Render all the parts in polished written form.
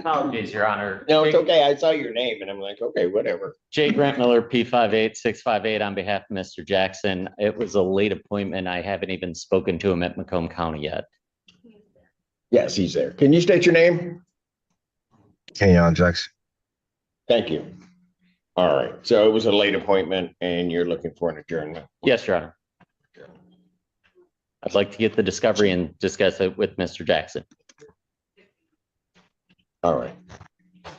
apologies, Your Honor. No, it's okay. I saw your name and I'm like, okay, whatever. Jay Grant Miller, P58658 on behalf of Mr. Jackson. It was a late appointment. I haven't even spoken to him at Macomb County yet. Yes, he's there. Can you state your name? Kenyon Jackson. Thank you. All right. So it was a late appointment and you're looking for an adjournment. Yes, Your Honor. I'd like to get the discovery and discuss it with Mr. Jackson. All right.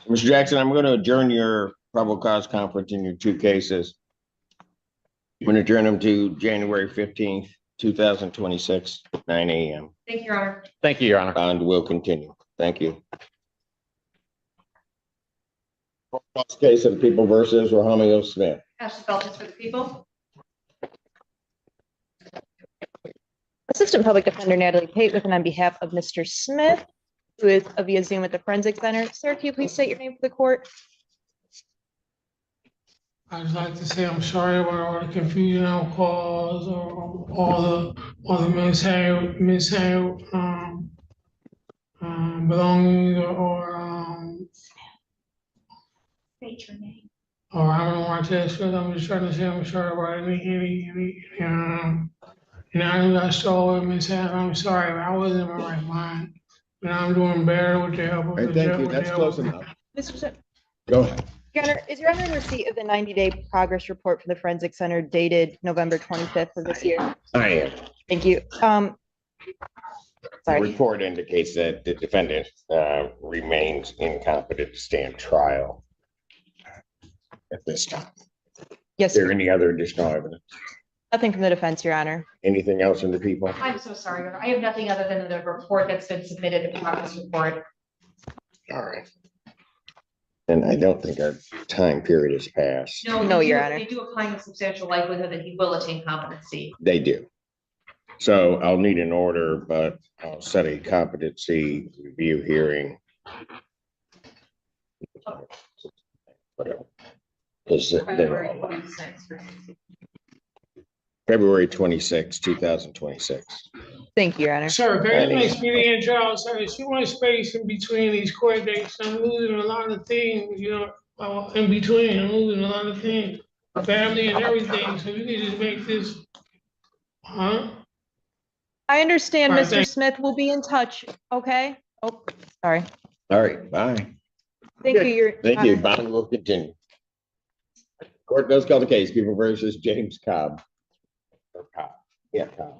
Mr. Jackson, I'm going to adjourn your probable cause conference in your two cases. I'm going to adjourn them to January 15th, 2026, 9 a.m. Thank you, Your Honor. Thank you, Your Honor. And will continue. Thank you. Case of the People versus Rohamio Smith. Ashley Feltus for the people. Assistant Public Defender Natalie Pate with and on behalf of Mr. Smith, who is via Zoom at the Forensic Center. Sir, can you please state your name for the court? I'd like to say I'm sorry about all the confusion I'll cause or all the mishandled belongings or State your name. or I don't want to test it. I'm just trying to say I'm sorry about any items I stole or mishandled. I'm sorry, I wasn't in my right mind. And I'm doing better with the help of the Thank you. That's close enough. Mr. Smith, Go ahead. Your Honor, is Your Honor in receipt of the 90-day progress report from the Forensic Center dated November 25th of this year? I am. Thank you. The Sorry. report indicates that the defendant remains incompetent to stand trial at this time. Yes, Is there sir. any other additional evidence? Nothing from the defense, Your Honor. Anything else in the people? I'm so sorry, Your Honor. I have nothing other than the report that's been submitted, the progress report. All right. And I don't think our time period has passed. No, Your Honor. They do apply a substantial likelihood that he will attain competency. They do. So I'll need an order, but I'll set a competency review hearing. Whatever. Is it February 26th. February 26, 2026. Thank you, Your Honor. Sir, very nice meeting in trial, sir. It's too much space in between these court dates. I'm losing a lot of things, in between. I'm losing a lot of things, family and everything. So you can just make this, huh? I understand, All right, Mr. thank- Smith. We'll be in touch, okay? Oh, sorry. All right, bye. Thank you, Your Thank you. Honor. Bond will continue. Court does call the case, People versus James Cobb. Or Cobb. Yeah, Cobb.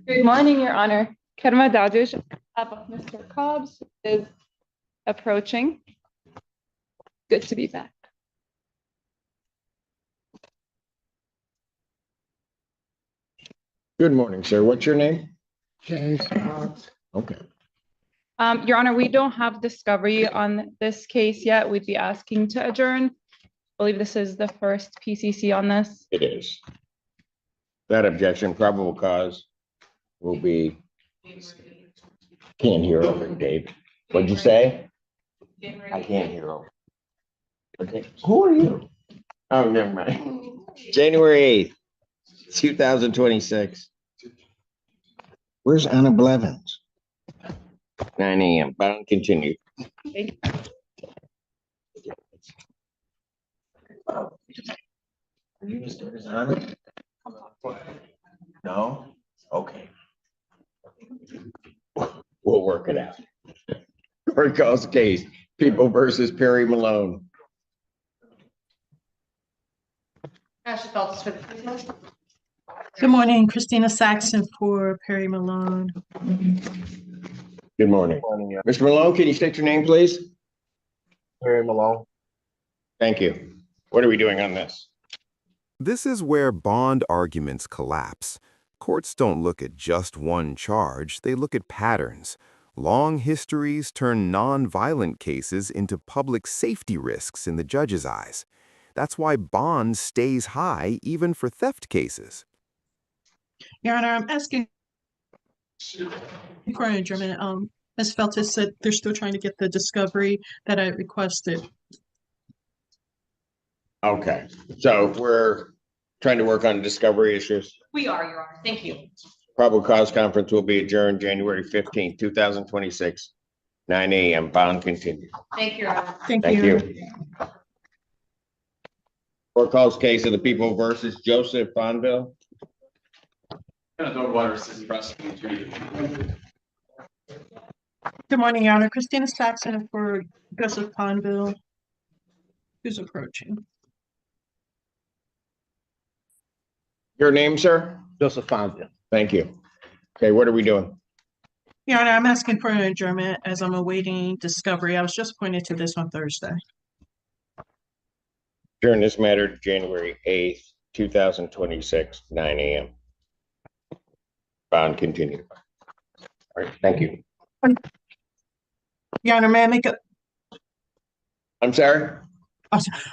Good morning, Your Honor. Kerma Dadush, Mr. Cobbs is approaching. Good to be back. Good morning, sir. What's your name? James Cobbs. Okay. Your Honor, we don't have discovery on this case yet. We'd be asking to adjourn. I believe this is the first PCC on this. It is. That objection, probable cause will be, can't hear over it, Dave. What'd you say? I can't hear over. Okay, who are you? Oh, never mind. January 8th, 2026. Where's Anna Blevins? 9 a.m. Bound continued. Thank Are you as good as Anna? No? Okay. We'll work it out. Court calls the case, People versus Perry Malone. Ashley Feltus for the people. Good morning, Christina Saxon for Perry Malone. Good morning. Mr. Malone, can you state your name, please? Perry Malone. Thank you. What are we doing on this? This is where bond arguments collapse. Courts don't look at just one charge, they look at patterns. Long histories turn non-violent cases into public safety risks in the judge's eyes. That's why bond stays high even for theft cases. Your Honor, I'm asking for an adjournment. Ms. Feltus said they're still trying to get the discovery that I requested. Okay, so we're trying to work on discovery issues. We are, Your Honor. Thank you. Probable cause conference will be adjourned January 15th, 2026, 9 a.m. Bond continued. Thank you, Your Honor. Thank Thank you. you. Court calls case of the people versus Joseph Bonville. Good morning, Your Honor. Christina Saxon for Joseph Pondville, who's approaching. Your name, sir? Joseph Fonville. Thank you. Okay, what are we doing? Your Honor, I'm asking for an adjournment as I'm awaiting discovery. I was just pointed to this on Thursday. During this matter, January 8th, 2026, 9 a.m. Bond continued. All right, thank you. Your Honor, may I make a, I'm sorry?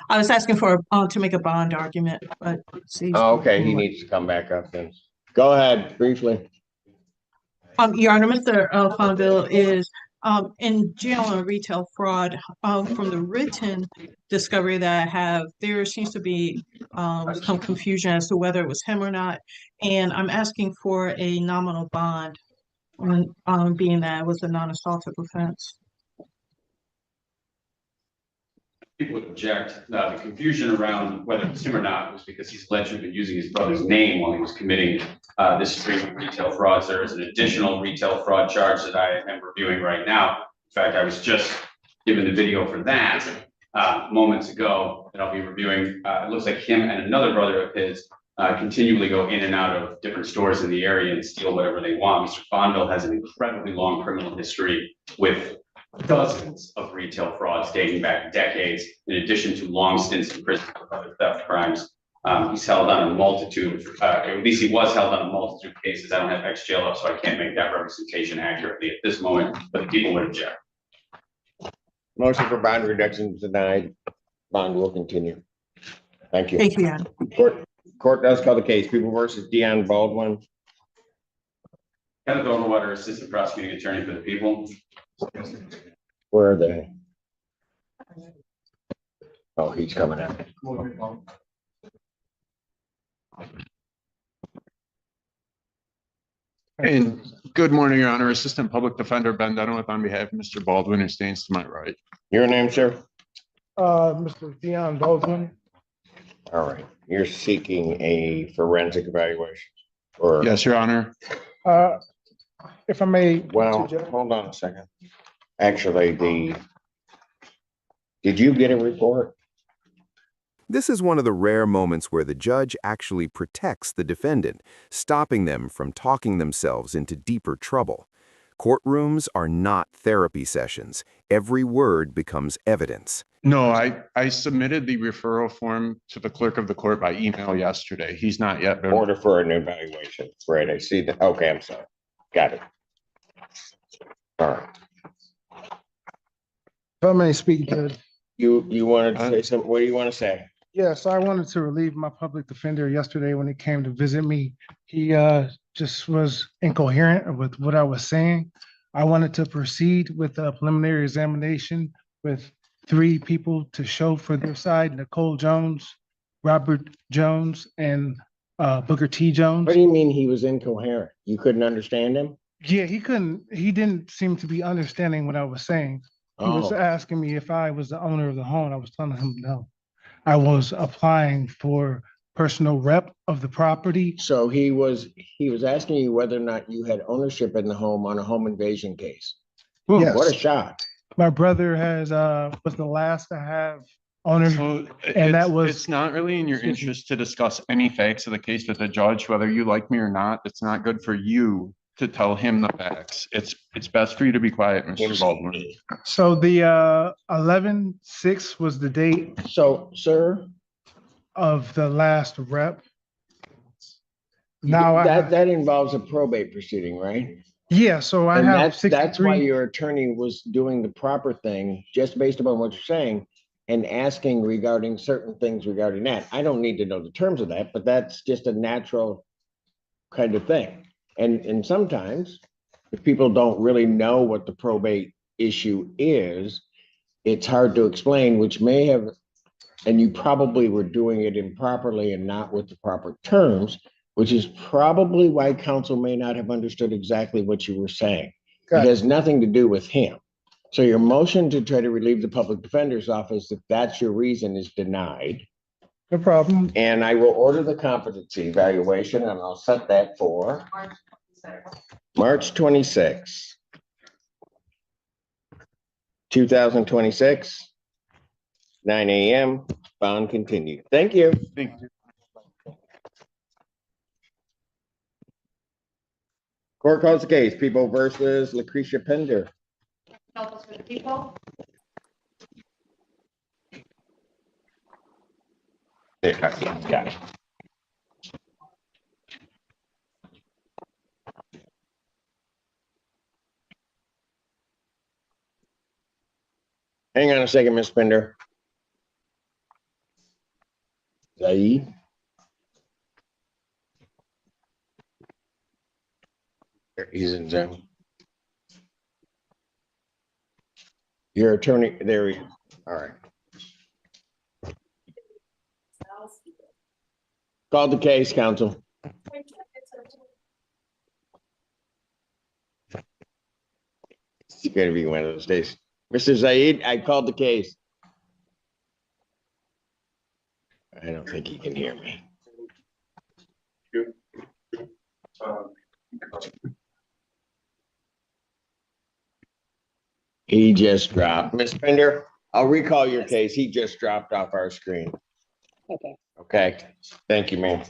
I was asking for, to make a bond argument, but see. Oh, okay, he needs to come back up then. Go ahead, briefly. Your Honor, Mr. Fonville is in jail on retail fraud. From the written discovery that I have, there seems to be some confusion as to whether it was him or not. And I'm asking for a nominal bond on being that it was a non-assaultive offense. People would object. The confusion around whether it's him or not was because he's alleged to have been using his brother's name while he was committing this string of retail frauds. There is an additional retail fraud charge that I am reviewing right now. In fact, I was just given the video for that moments ago that I'll be reviewing. It looks like him and another brother of his continually go in and out of different stores in the area and steal whatever they want. Mr. Fonville has an incredibly long criminal history with dozens of retail frauds dating back decades, in addition to long stints in prison for other theft crimes. He's held on a multitude, at least he was held on a multitude of cases. I don't have ex-jail up, so I can't make that representation accurately at this moment, but the people would object. Motion for bond reduction is denied. Bond will continue. Thank you. Thank you, Your Honor. Court does call the case. People versus Dion Baldwin. Kenneth Overwater, Assistant Prosecuting Attorney for the people. Where are they? Oh, he's coming out. And good morning, Your Honor. Assistant Public Defender Ben Dunawith on behalf of Mr. Baldwin, who stands to my right. Your name, sir? Mr. Dion Baldwin. All right. You're seeking a forensic evaluation? Or yes, Your Honor. If I may. Well, hold on a second. Actually, did you get a report? This is one of the rare moments where the judge actually protects the defendant, stopping them from talking themselves into deeper trouble. Courtrooms are not therapy sessions. Every word becomes evidence. No, I submitted the referral form to the clerk of the court by email yesterday. He's not yet been. Order for an evaluation. Right, I see that. Okay, I'm sorry. Got it. All right. If I may speak, Judge. You wanted to say something? What do you want to say? Yes, I wanted to relieve my public defender yesterday when he came to visit me. He just was incoherent with what I was saying. I wanted to proceed with a preliminary examination with 3 people to show for their side: Nicole Jones, Robert Jones, and Booker T. Jones. What do you mean he was incoherent? You couldn't understand him? Yeah, he didn't seem to be understanding what I was saying. He was asking me if I was the owner of the home. I was telling him no. I was applying for personal rep of the property. So he was asking you whether or not you had ownership in the home on a home invasion case. Yes. What a shock. My brother was the last to have ownership. So And that was- it's not really in your interest to discuss any facts of the case with the judge, whether you like me or not. It's not good for you to tell him the facts. It's best for you to be quiet, Mr. Baldwin. So the 11/6 was the date So, sir, of the last rep. Now that involves a probate proceeding, right? yeah, so I And have that's why 63. your attorney was doing the proper thing, just based upon what you're saying, and asking regarding certain things regarding that. I don't need to know the terms of that, but that's just a natural kind of thing. And sometimes, if people don't really know what the probate issue is, it's hard to explain, which may have, and you probably were doing it improperly and not with the proper terms, which is probably why council may not have understood exactly what you were saying. It Got it. has nothing to do with him. So your motion to try to relieve the public defender's office, if that's your reason, is denied. No problem. And I will order the competency evaluation and I'll set that for March 26, 2026, 9 a.m. Bond continued. Thank you. Court calls the case, People versus Lucretia Pender. Feltus for the people. Got it. Hang on a second, Ms. Pender. Zaid. He's in Zoom. Your attorney, there he is. All right. Call the case, counsel. It's gonna be one of those days. Mr. Zaid, I called the case. I don't think he can hear me. He just dropped. Ms. Pender, I'll recall your case. He just dropped off our screen. Okay. Okay, thank you, ma'am.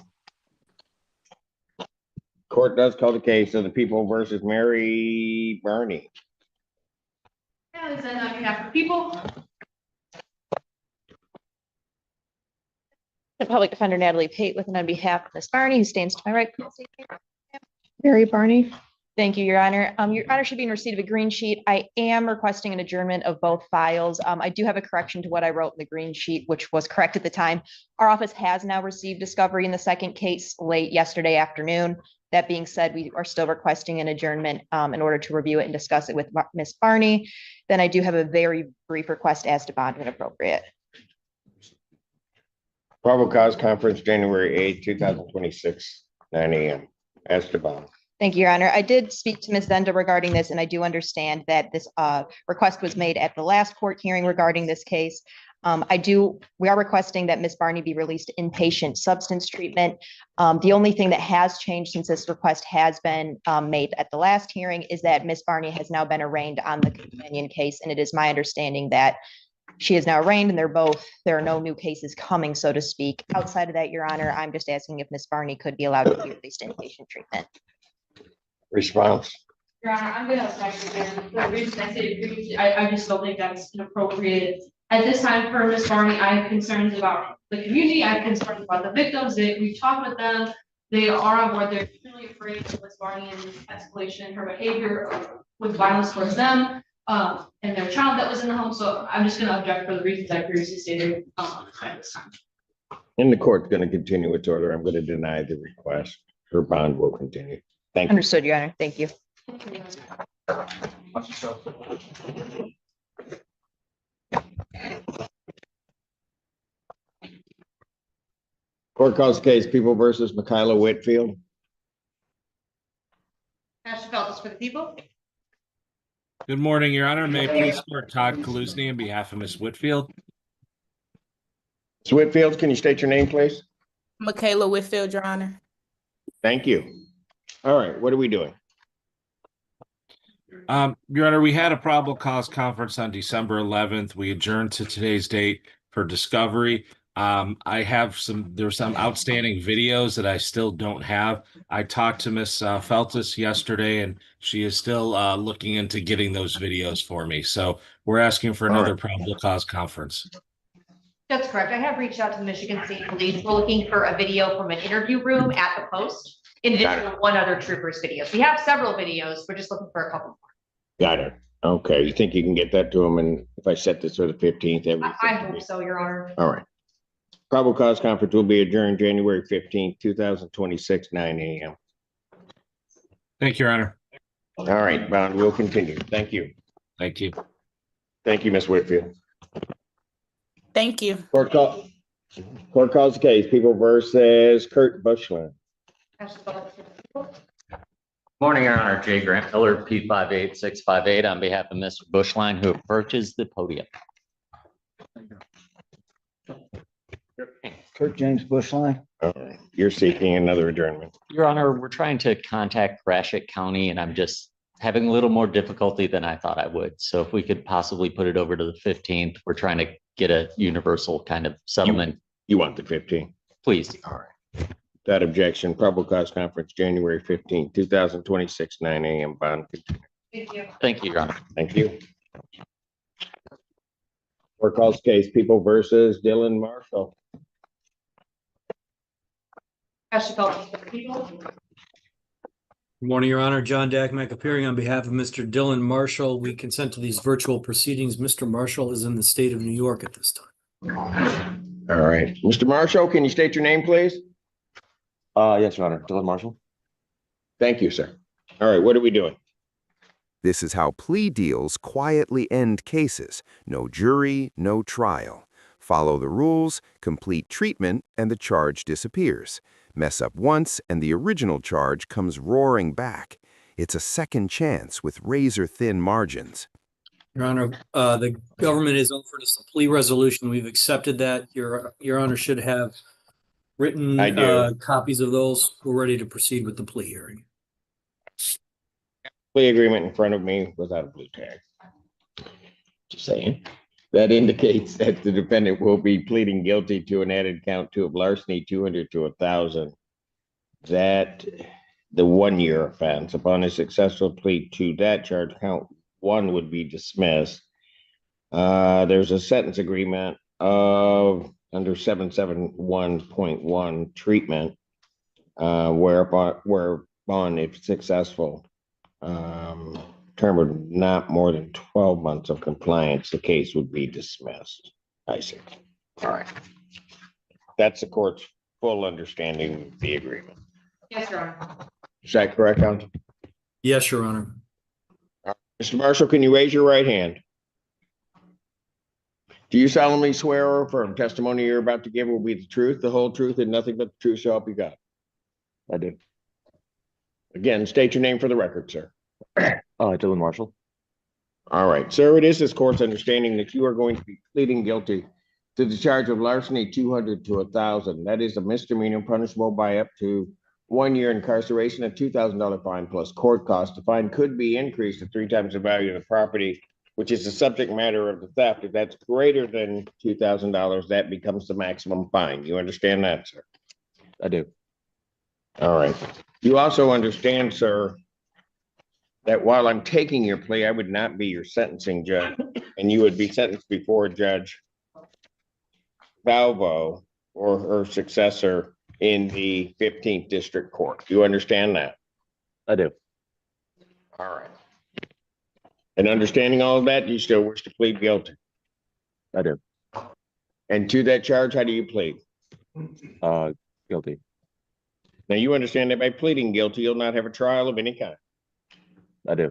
Court does call the case of the People versus Mary Barney. Yeah, is that on behalf of the people? The public defender Natalie Pate with and on behalf of Ms. Barney, who stands to my right. Please state your name. Mary Barney. Thank you, Your Honor. Your Honor should be in receipt of a green sheet. I am requesting an adjournment of both files. I do have a correction to what I wrote in the green sheet, which was correct at the time. Our office has now received discovery in the second case late yesterday afternoon. That being said, we are still requesting an adjournment in order to review it and discuss it with Ms. Barney. Then I do have a very brief request as to bond when appropriate. Probable cause conference, January 8, 2026, 9 a.m. As to bond. Thank you, Your Honor. I did speak to Ms. Zenda regarding this, and I do understand that this request was made at the last court hearing regarding this case. We are requesting that Ms. Barney be released to inpatient substance treatment. The only thing that has changed since this request has been made at the last hearing is that Ms. Barney has now been arraigned on the companion case, and it is my understanding that she is now arraigned and there are no new cases coming, so to speak. Outside of that, Your Honor, I'm just asking if Ms. Barney could be allowed to be released to inpatient treatment. Response. Your Honor, I'm gonna object again. The reason I say agree, I just don't think that's inappropriate. At this time for Ms. Barney, I have concerns about the community. I have concerns about the victims. We've talked with them. They are on board. They're really afraid of Ms. Barney and the escalation in her behavior with violence towards them and their child that was in the home. So I'm just gonna object for the reasons I previously stated at this time. And the court's going to continue its order. I'm going to deny the request. Her bond will continue. Thank you. Understood, Your Honor. Thank you. Court calls case People versus Michaela Whitfield. Pastor Feltus for the people. Good morning, Your Honor. May I please start Todd Kaluzny on behalf of Ms. Whitfield? Ms. Whitfield, can you state your name, please? Michaela Whitfield, Your Honor. Thank you. All right, what are we doing? Your Honor, we had a probable cause conference on December 11th. We adjourned to today's date for discovery. There's some outstanding videos that I still don't have. I talked to Ms. Feltus yesterday, and she is still looking into getting those videos for me. So we're asking for another probable cause conference. That's correct. I have reached out to the Michigan State Police. We're looking for a video from an interview room at the post, in addition to one other trooper's videos. We have several videos. We're just looking for a couple more. Got it. Okay, you think you can get that to them? And if I set this for the 15th, I hope so, Your Honor. All right. Probable cause conference will be adjourned January 15th, 2026, 9 a.m. Thank you, Your Honor. All right, bond will continue. Thank you. Thank you. Thank you, Ms. Whitfield. Thank you. Court calls the case, People versus Kurt Bushland. Morning, Your Honor. Jay Grant Miller, P58658, on behalf of Mr. Bushline, who approaches the podium. Kurt James Bushline. You're seeking another adjournment. Your Honor, we're trying to contact Gratiot County, and I'm just having a little more difficulty than I thought I would. So if we could possibly put it over to the 15th, we're trying to get a universal kind of settlement. You want the 15th? Please. All right. That objection, probable cause conference, January 15th, 2026, 9 a.m. Bond. Thank you. Thank you, Your Honor. Thank you. Court calls case People versus Dylan Marshall. Good morning, Your Honor. John Dagmack appearing on behalf of Mr. Dylan Marshall. We consent to these virtual proceedings. Mr. Marshall is in the state of New York at this time. All right. Mr. Marshall, can you state your name, please? Yes, Your Honor. Dylan Marshall. Thank you, sir. All right. What are we doing? This is how plea deals quietly end cases. No jury, no trial. Follow the rules, complete treatment, and the charge disappears. Mess up once, and the original charge comes roaring back. It's a second chance with razor-thin margins. Your Honor, the government has offered us a plea resolution. We've accepted that. Your Honor should have written copies of those. We're ready to proceed with the plea hearing. Plea agreement in front of me without a blue tag. Just saying. That indicates that the defendant will be pleading guilty to an added count 2 of larceny, 200 to 1,000. That the 1-year offense, upon a successful plea to that charge, count 1 would be dismissed. There's a sentence agreement of under 771.1 treatment, whereupon if successful, term of not more than 12 months of compliance, the case would be dismissed. I see. All right. That's the court's full understanding of the agreement. Yes, Your Honor. Is that correct, Counsel? Yes, Your Honor. Mr. Marshall, can you raise your right hand? Do you solemnly swear or affirm testimony you're about to give will be the truth, the whole truth, and nothing but the truth so help you God? I do. Again, state your name for the record, sir. Dylan Marshall. All right, sir, it is this court's understanding that you are going to be pleading guilty to the charge of larceny 200 to 1,000. That is a misdemeanor punishable by up to 1 year incarceration, a $2,000 fine plus court cost. The fine could be increased to 3 times the value of the property, which is the subject matter of the theft. If that's greater than $2,000, that becomes the maximum fine. You understand that, sir? I do. All right. You also understand, sir, that while I'm taking your plea, I would not be your sentencing judge, and you would be sentenced before Judge Valvo or her successor in the 15th District Court. Do you understand that? I do. All right. And understanding all of that, you still wish to plead guilty? I do. And to that charge, how do you plead? Guilty. Now, you understand that by pleading guilty, you'll not have a trial of any kind. I do.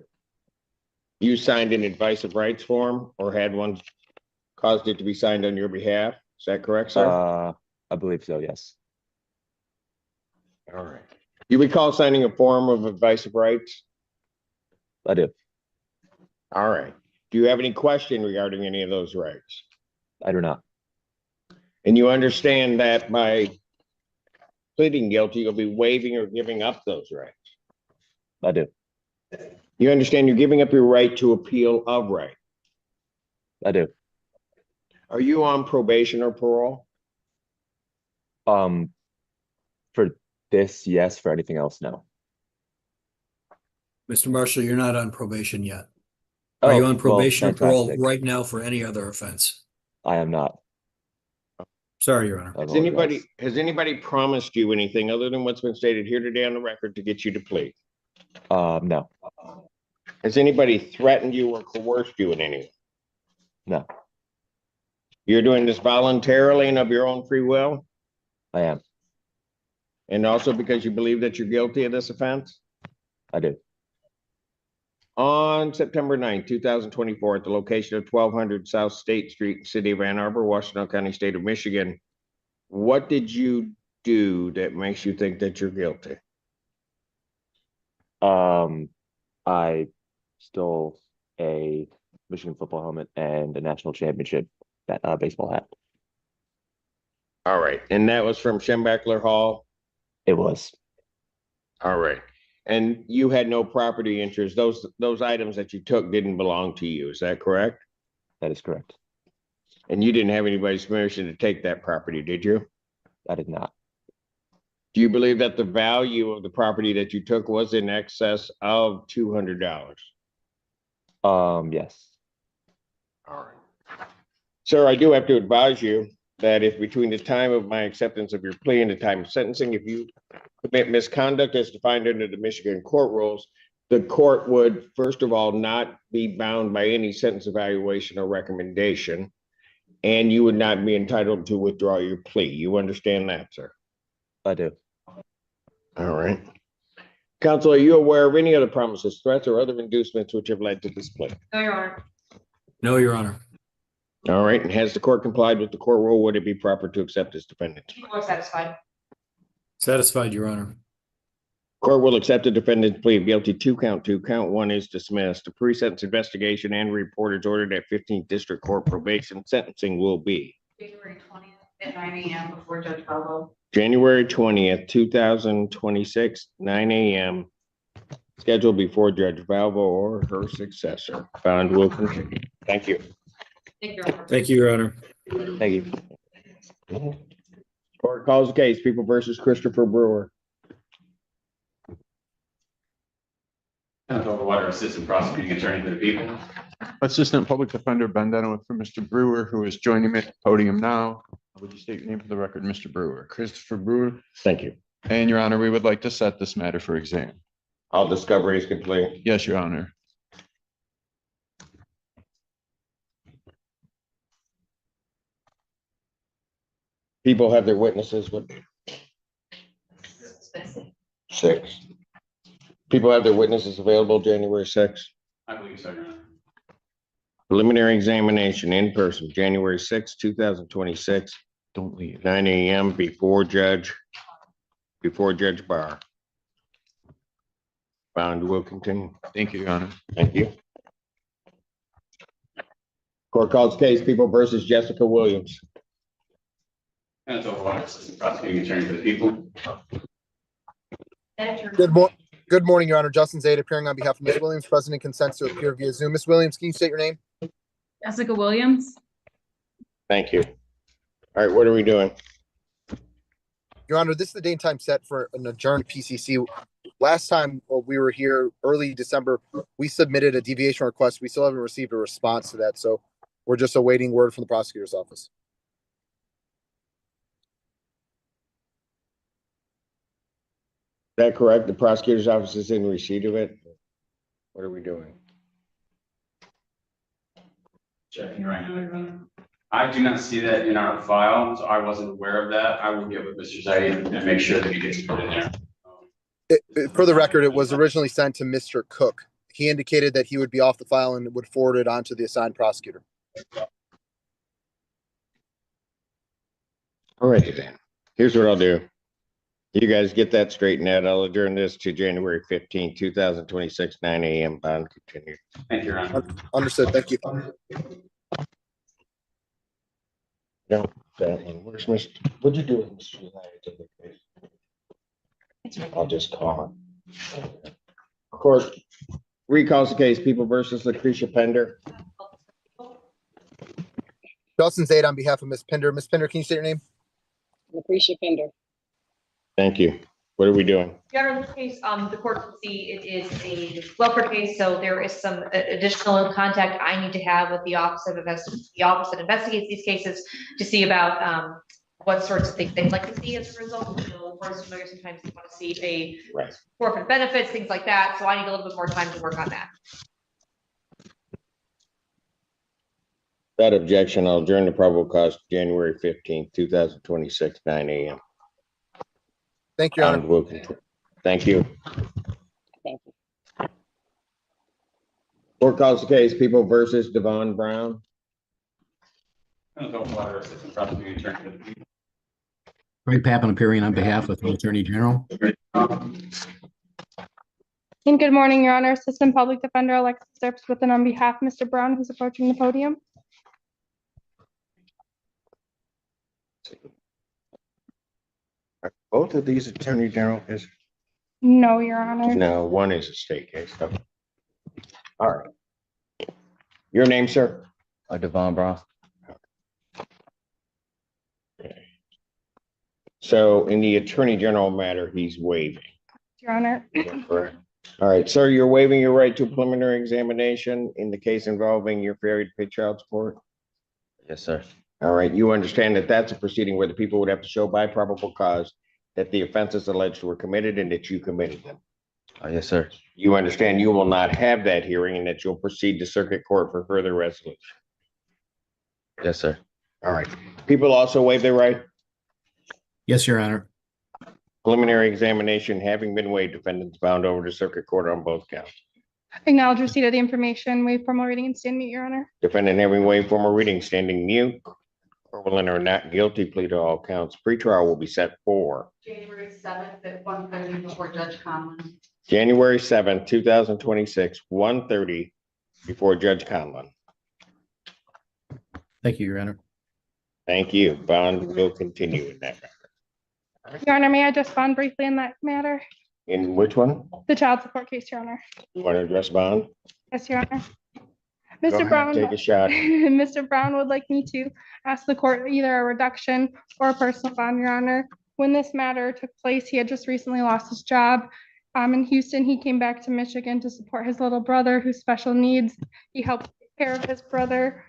You signed an advice of rights form or had one caused it to be signed on your behalf. Is that correct, sir? I believe so, yes. All right. You recall signing a form of advice of rights? I do. All right. Do you have any question regarding any of those rights? I do not. And you understand that by pleading guilty, you'll be waiving or giving up those rights? I do. You understand you're giving up your right to appeal of right? I do. Are you on probation or parole? For this, yes. For anything else, no. Mr. Marshall, you're not on probation yet. Are you on probation or parole right now for any other offense? I am not. Sorry, Your Honor. Has anybody promised you anything other than what's been stated here today on the record to get you to plead? No. Has anybody threatened you or coerced you in any way? No. You're doing this voluntarily and of your own free will? I am. And also because you believe that you're guilty of this offense? I do. On September 9th, 2024, at the location of 1200 South State Street, City of Ann Arbor, Washington County, State of Michigan, what did you do that makes you think that you're guilty? I stole a Michigan football helmet and a national championship baseball hat. All right, and that was from Schembechler Hall? It was. All right, and you had no property interest. Those items that you took didn't belong to you, is that correct? That is correct. And you didn't have anybody's permission to take that property, did you? I did not. Do you believe that the value of the property that you took was in excess of $200? Yes. All right. Sir, I do have to advise you that if between the time of my acceptance of your plea and the time of sentencing, if you commit misconduct as defined under the Michigan court rules, the court would, first of all, not be bound by any sentence evaluation or recommendation, and you would not be entitled to withdraw your plea. You understand that, sir? I do. All right. Counsel, are you aware of any other promises, threats, or other inducements which have led to this plea? No, Your Honor. No, Your Honor. All right, and has the court complied with the court rule? Would it be proper to accept this defendant's plea? People are satisfied. Satisfied, Your Honor. Court will accept the defendant's plea of guilty to count 2. Count 1 is dismissed. The pre-sentence investigation and report is ordered at 15th District Court probation. Sentencing will be January 20th at 9 a.m. before Judge Pablo. January 20th, 2026, 9 a.m. Scheduled before Judge Valvo or her successor. Bond will continue. Thank you. Thank you, Your Honor. Thank you, Your Honor. Thank you. Court calls the case, People versus Christopher Brewer. Water Assistant Prosecuting Attorney for the People. Assistant Public Defender Ben Denowith for Mr. Brewer, who is joining me at the podium now. Would you state your name for the record, Mr. Brewer? Christopher Brewer. Thank you. And Your Honor, we would like to set this matter for exam. All discovery is complete. Yes, Your Honor. People have their witnesses with 6. People have their witnesses available January 6th. I believe so, Your Honor. Preliminary examination in person, January 6th, 2026. Don't leave. 9 a.m. before Judge Barr. Bound will continue. Thank you, Your Honor. Thank you. Court calls case People versus Jessica Williams. Water Assistant Prosecuting Attorney for the People. Good morning, Your Honor. Justin Zaid appearing on behalf of Ms. Williams. President consents to appear via Zoom. Ms. Williams, can you state your name? Jessica Williams. Thank you. All right, what are we doing? Your Honor, this is the date and time set for an adjourned PCC. Last time we were here, early December, we submitted a deviation request. We still haven't received a response to that, so we're just awaiting word from the prosecutor's office. Is that correct? The prosecutor's office is in receipt of it? What are we doing? Checking right now, Your Honor. I do not see that in our file, so I wasn't aware of that. I will get with Mr. Zaid and make sure that he gets put in there. For the record, it was originally sent to Mr. Cook. He indicated that he would be off the file and would forward it on to the assigned prosecutor. All right, then. Here's what I'll do. You guys get that straightened out. I'll adjourn this to January 15th, 2026, 9 a.m. Bond continue. Thank you, Your Honor. Understood. Thank you. No, that one. Where's Mr. What'd you do with Mr. Zaid? I'll just call him. Court recalls the case People versus Lucretia Pender. Justin Zaid on behalf of Ms. Pender. Ms. Pender, can you state your name? Lucretia Pender. Thank you. What are we doing? Your Honor, in this case, the court can see it is a welfare case, so there is some additional contact I need to have with the office that investigates these cases to see about what sorts of things they'd like to see as a result. So, of course, familiar, sometimes they want to see a forfeit benefits, things like that. So I need a little bit more time to work on that. That objection, I'll adjourn the probable cause to January 15th, 2026, 9 a.m. Thank you, Your Honor. Thank you. Thank you. Court calls the case People versus Devon Brown. Water Assistant Prosecuting Attorney for the People. Greg Pappen appearing on behalf of the Attorney General. And good morning, Your Honor. Assistant Public Defender Alexis Steps with and on behalf of Mr. Brown, who's approaching the podium. Both of these attorney general is, No, Your Honor. no, one is a state case. So. All right. Your name, sir? Devon Brown. So in the attorney general matter, he's waiving. Your Honor. Correct. All right, sir, you're waiving your right to a preliminary examination in the case involving your failure to pay child support? Yes, sir. All right, you understand that that's a proceeding where the people would have to show by probable cause that the offenses alleged were committed and that you committed them. Yes, sir. You understand you will not have that hearing and that you'll proceed to circuit court for further resolution. Yes, sir. All right, people also waive their right. Yes, Your Honor. Preliminary examination having been waived, defendants bound over to circuit court on both counts. Acknowledge receipt of the information, waive formal reading and stand mute, Your Honor. Defendant having waived formal reading, standing mute, or will enter a not guilty plea to all counts. Pretrial will be set for January 7th at 1:30 before Judge Conlon. January 7th, 2026, 1:30 before Judge Conlon. Thank you, Your Honor. Thank you. Bond will continue in that matter. Your Honor, may I just bond briefly in that matter? In which one? The child support case, Your Honor. You want to address bond? Yes, Your Honor. Go Mr. ahead, Brown. take a shot. Mr. Brown would like me to ask the court either a reduction or a personal bond, Your Honor. When this matter took place, he had just recently lost his job. In Houston, he came back to Michigan to support his little brother who's special needs. He helped take care of his brother.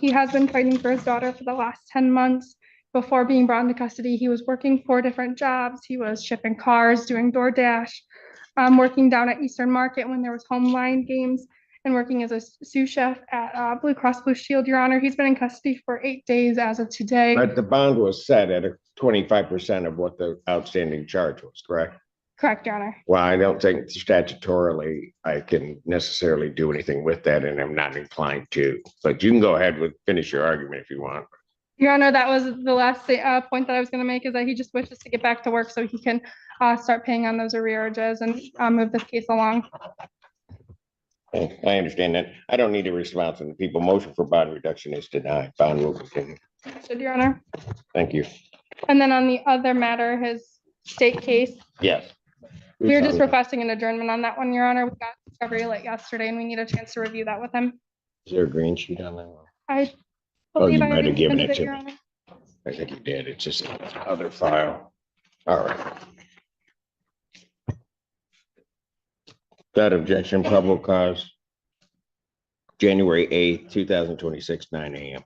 He has been fighting for his daughter for the last 10 months. Before being brought into custody, he was working 4 different jobs. He was shipping cars, doing DoorDash, working down at Eastern Market when there was home line games, and working as a sous chef at Blue Cross Blue Shield, Your Honor. He's been in custody for 8 days as of today. But the bond was set at a 25% of what the outstanding charge was, correct? Correct, Your Honor. Well, I don't think statutorily I can necessarily do anything with that, and I'm not inclined to. But you can go ahead with finish your argument if you want. Your Honor, that was the last point that I was going to make, is that he just wishes to get back to work so he can start paying on those arrearages and move this case along. Okay, I understand that. I don't need a response from the people. Motion for bond reduction is denied. Bond will continue. Should, Your Honor. Thank you. And then on the other matter, his state case, Yes. we were just requesting an adjournment on that one, Your Honor. We got discovery late yesterday and we need a chance to review that with him. Is there a green sheet on that one? I Oh, you believe I might have already given submitted it to Your me. Honor. I think you did. It's just other file. All right. That objection, probable cause. January 8th, 2026, 9 a.m.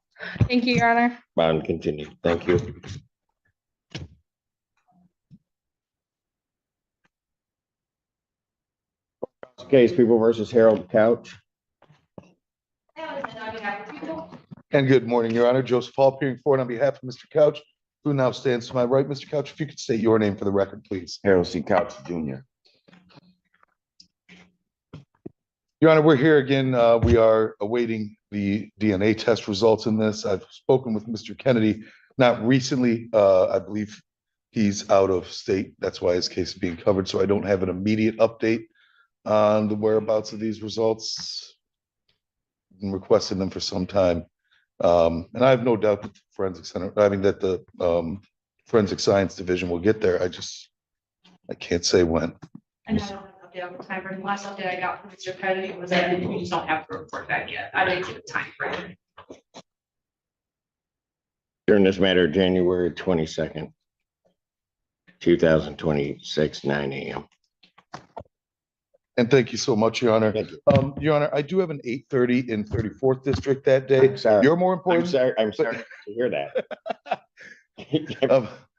Thank you, Your Honor. Bond continued. Thank you. Case People versus Harold Couch. And good morning, Your Honor. Joseph Hall appearing forward on behalf of Mr. Couch, who now stands to my right. Mr. Couch, if you could state your name for the record, please. Harold C. Couch Jr. Your Honor, we're here again. We are awaiting the DNA test results in this. I've spoken with Mr. Kennedy, not recently. I believe he's out of state. That's why his case is being covered. So I don't have an immediate update on the whereabouts of these results. Been requesting them for some time. And I have no doubt that the forensic center, that the forensic science division will get there. I can't say when. And I don't have an update on the time frame. Last update I got from Mr. Kennedy was that we just don't have the report back yet. I didn't get a time frame. During this matter, January 22nd, 2026, 9 a.m. And thank you so much, Your Honor. Your Honor, I do have an 8:30 in 34th District that day. Sorry. You're more important. I'm sorry to hear that.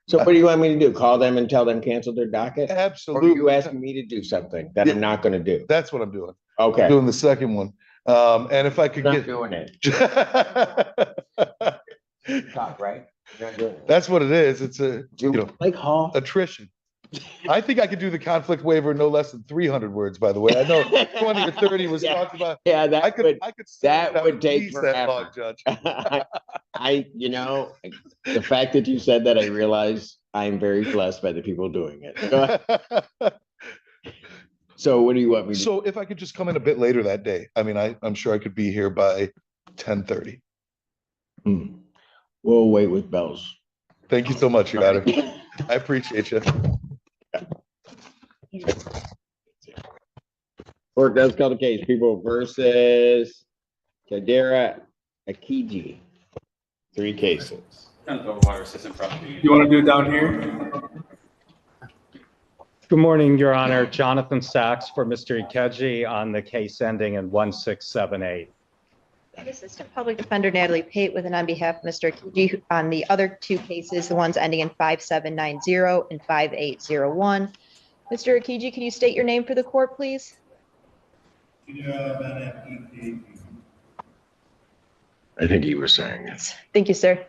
So what do you want me to do? Call them and tell them cancel their docket? Absolutely. Or are you asking me to do something that I'm not going to do? That's what I'm doing. Okay. I'm doing the second one. And if I could Not get. doing it. Talk, right? You're not doing it. That's what it is. It's a, like Hall attrition. I think I could do the conflict waiver in no less than 300 words, by the way. I know 20 or 30 was talked about. Yeah, that I could that would take that long, forever. Judge. The fact that you said that, I realize I'm very blessed by the people doing it. Go ahead. So what do you want me to? So if I could just come in a bit later that day, I mean, I'm sure I could be here by 10:30. We'll wait with bells. Thank you so much, Your Honor. I appreciate you. Court does call the case, people versus Kadera Akiji. 3 cases. Water system property. You want to do it down here? Good morning, Your Honor. Jonathan Sachs for Mr. Ikeji on the case ending in 1678. Assistant Public Defender Natalie Pate with and on behalf of Mr. Akiji on the other 2 cases, the ones ending in 5790 and 5801. Mr. Akiji, can you state your name for the court, please? I think he was saying it. Thank you, sir.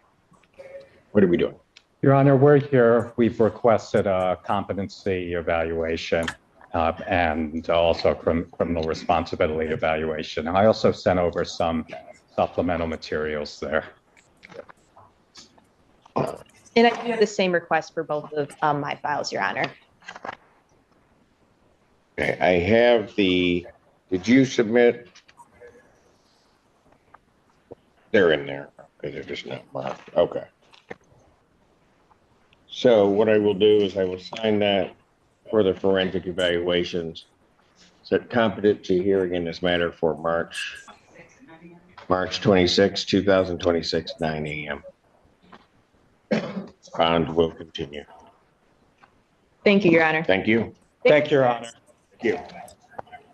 What are we doing? Your Honor, we're here. We've requested a competency evaluation and also criminal responsibility evaluation. I also sent over some supplemental materials there. And I do have the same request for both of my files, Your Honor. Okay, I have the, did you submit? They're in there, because they're just not marked. Okay. So what I will do is I will sign that for the forensic evaluations. Set competency hearing in this matter for March 26, 2026, 9 a.m. Bond will continue. Thank you, Your Honor. Thank you. Thank you, Your Honor. Thank you.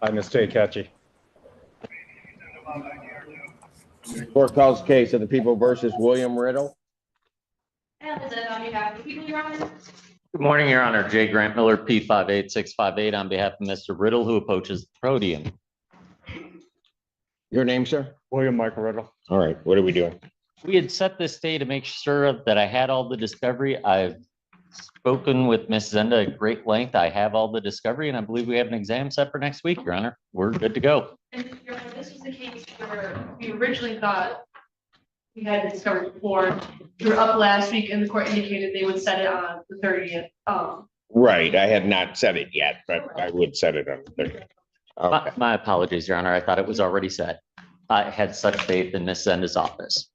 Bye, Mr. Ikeji. Court calls case of the people versus William Riddle. And is it on behalf of the people, Your Honor? Good morning, Your Honor. J. Grant Miller, P58658, on behalf of Mr. Riddle, who opposes the podium. Your name, sir? William Michael Riddle. All right, what are we doing? We had set this day to make sure that I had all the discovery. I've spoken with Ms. Zenda at great length. I have all the discovery, and I believe we have an exam set for next week, Your Honor. We're good to go. And Your Honor, this was the case where we originally thought we had discovered before. We were up last week and the court indicated they would set it on the 30th. Right, I had not said it yet, but I would set it on the 30th. Okay. My apologies, Your Honor. I thought it was already set. I had such faith in Ms. Zenda's office.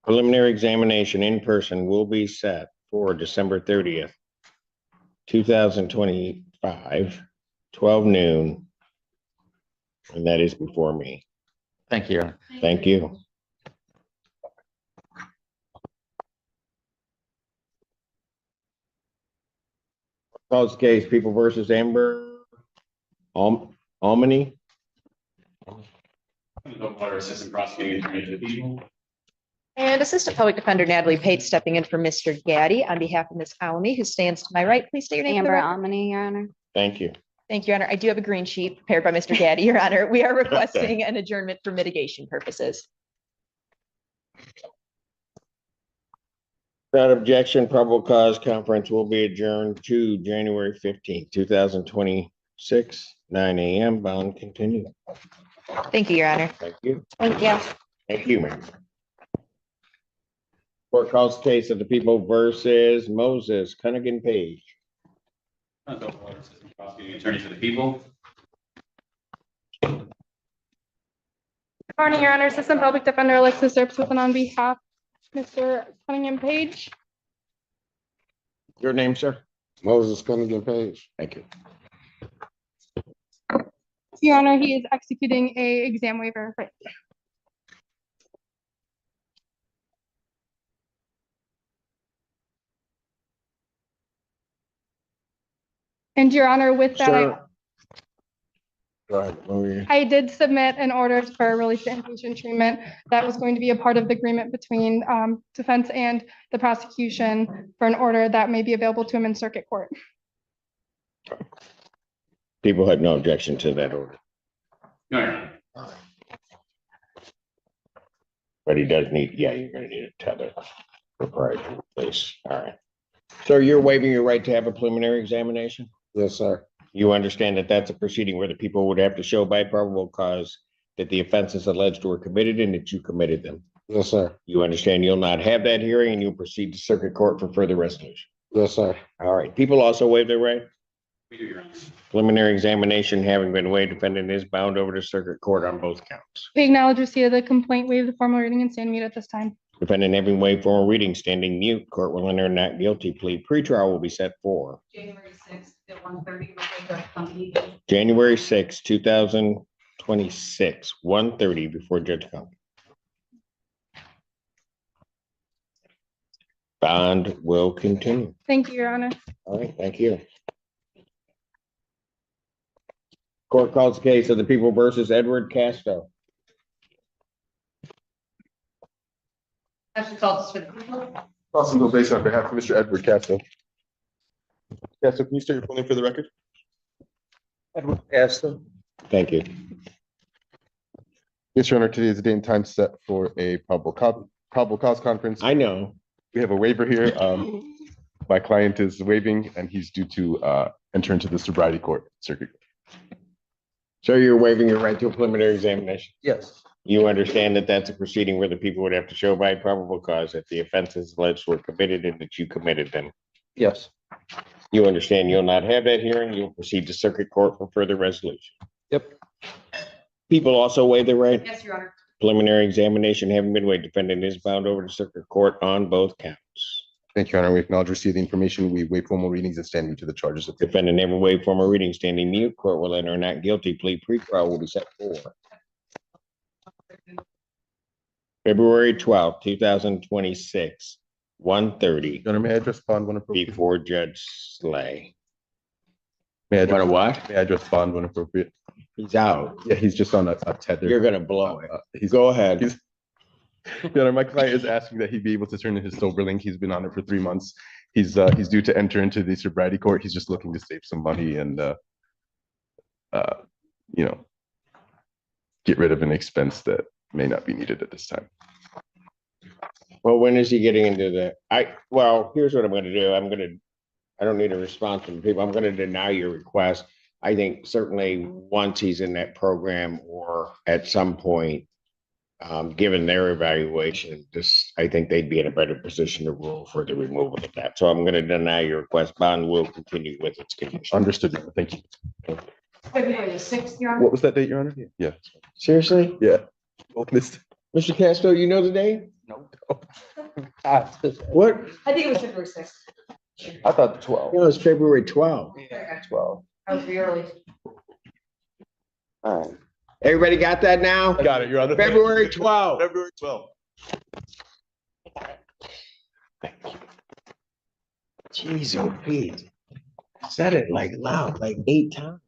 Preliminary examination in person will be set for December 30th, 2025, 12 noon. And that is before me. Thank you, Your Honor. Thank you. Calls case, people versus Amber Almany. Water assistant prosecuting attorney to the people. And Assistant Public Defender Natalie Pate stepping in for Mr. Gaddy on behalf of Ms. Almy, who stands to my right. Please state your name. Amber Almany, Your Honor. Thank you. Thank you, Your Honor. I do have a green sheet prepared by Mr. Gaddy, Your Honor. We are requesting an adjournment for mitigation purposes. Without objection, probable cause conference will be adjourned to January 15th, 2026, 9 a.m. Bond continue. Thank you, Your Honor. Thank you. Thank you. Thank you, ma'am. Court calls case of the people versus Moses Cunningham Page. Water assistant prosecuting attorney to the people. Good morning, Your Honor. Assistant Public Defender Alexis Earps with and on behalf of Mr. Cunningham Page. Your name, sir? Moses Cunningham Page. Thank you. Your Honor, he is executing a exam waiver. Right. And Your Honor, with that, Sir. Go ahead. I did submit an order for release to inpatient treatment that was going to be a part of the agreement between defense and the prosecution for an order that may be available to him in circuit court. People had no objection to that order. No, Your Honor. But he does need, yeah, you're gonna need a tether proprietary place. All right. So you're waiving your right to have a preliminary examination? Yes, sir. You understand that that's a proceeding where the people would have to show by probable cause that the offenses alleged were committed and that you committed them? Yes, sir. You understand you'll not have that hearing and you'll proceed to circuit court for further resolution? Yes, sir. All right. People also waive their right. We do, Your Honor. Preliminary examination having been waived, defendant is bound over to circuit court on both counts. We acknowledge receipt of the complaint, waive the formal reading and stand mute at this time. Defendant having waived formal reading, standing mute, court will enter not guilty plea. Pretrial will be set for January 6th at 1:30 before Judge Conley. January 6, 2026, 1:30 before Judge Conley. Bond will continue. Thank you, Your Honor. All right, thank you. Court calls the case of the people versus Edward Casto. Ashley calls for the people. Council Bill Basin on behalf of Mr. Edward Castro. Castro, can you state your full name for the record? Edward Castro. Thank you. Yes, Your Honor, today is the date and time set for a probable cause conference. I know. We have a waiver here. My client is waiving and he's due to enter into the sobriety court circuit. So you're waiving your right to a preliminary examination? Yes. You understand that that's a proceeding where the people would have to show by probable cause that the offenses alleged were committed and that you committed them? Yes. You understand you'll not have that hearing, you'll proceed to circuit court for further resolution? Yep. People also waive their right? Yes, Your Honor. Preliminary examination having been waived, defendant is bound over to circuit court on both counts. Thank you, Your Honor. We acknowledge receipt of the information. We waive formal readings and stand mute to the charges. Defendant never waived formal reading, standing mute. Court will enter a not guilty plea. Pre-trial will be set for February 12th, 2026, 1:30. Your Honor, may I address bond when appropriate? Before Judge Slay. May I address, what? may I address bond when appropriate? He's out. Yeah, he's just on a tether. You're gonna blow it. Go ahead. Your Honor, my client is asking that he be able to turn in his sober link. He's been on it for 3 months. He's due to enter into the sobriety court. He's just looking to save some money and you know, get rid of an expense that may not be needed at this time. Well, when is he getting into the, well, here's what I'm gonna do. I don't need a response from people. I'm gonna deny your request. I think certainly once he's in that program or at some point, given their evaluation, I think they'd be in a better position to rule for the removal of that. So I'm gonna deny your request. Bond will continue with its conditions. Understood. Thank you. February 6th, Your Honor. What was that date, Your Honor? Yeah. Seriously? Yeah. Well, Mr. Castro, you know the date? No. What? I think it was February 6th. I thought 12. No, it's February 12th. Okay. 12. I was early. All right. Everybody got that now? Got it, Your Honor. February 12th. February 12th. Jeez, oh Pete. Said it like loud, like 8 times.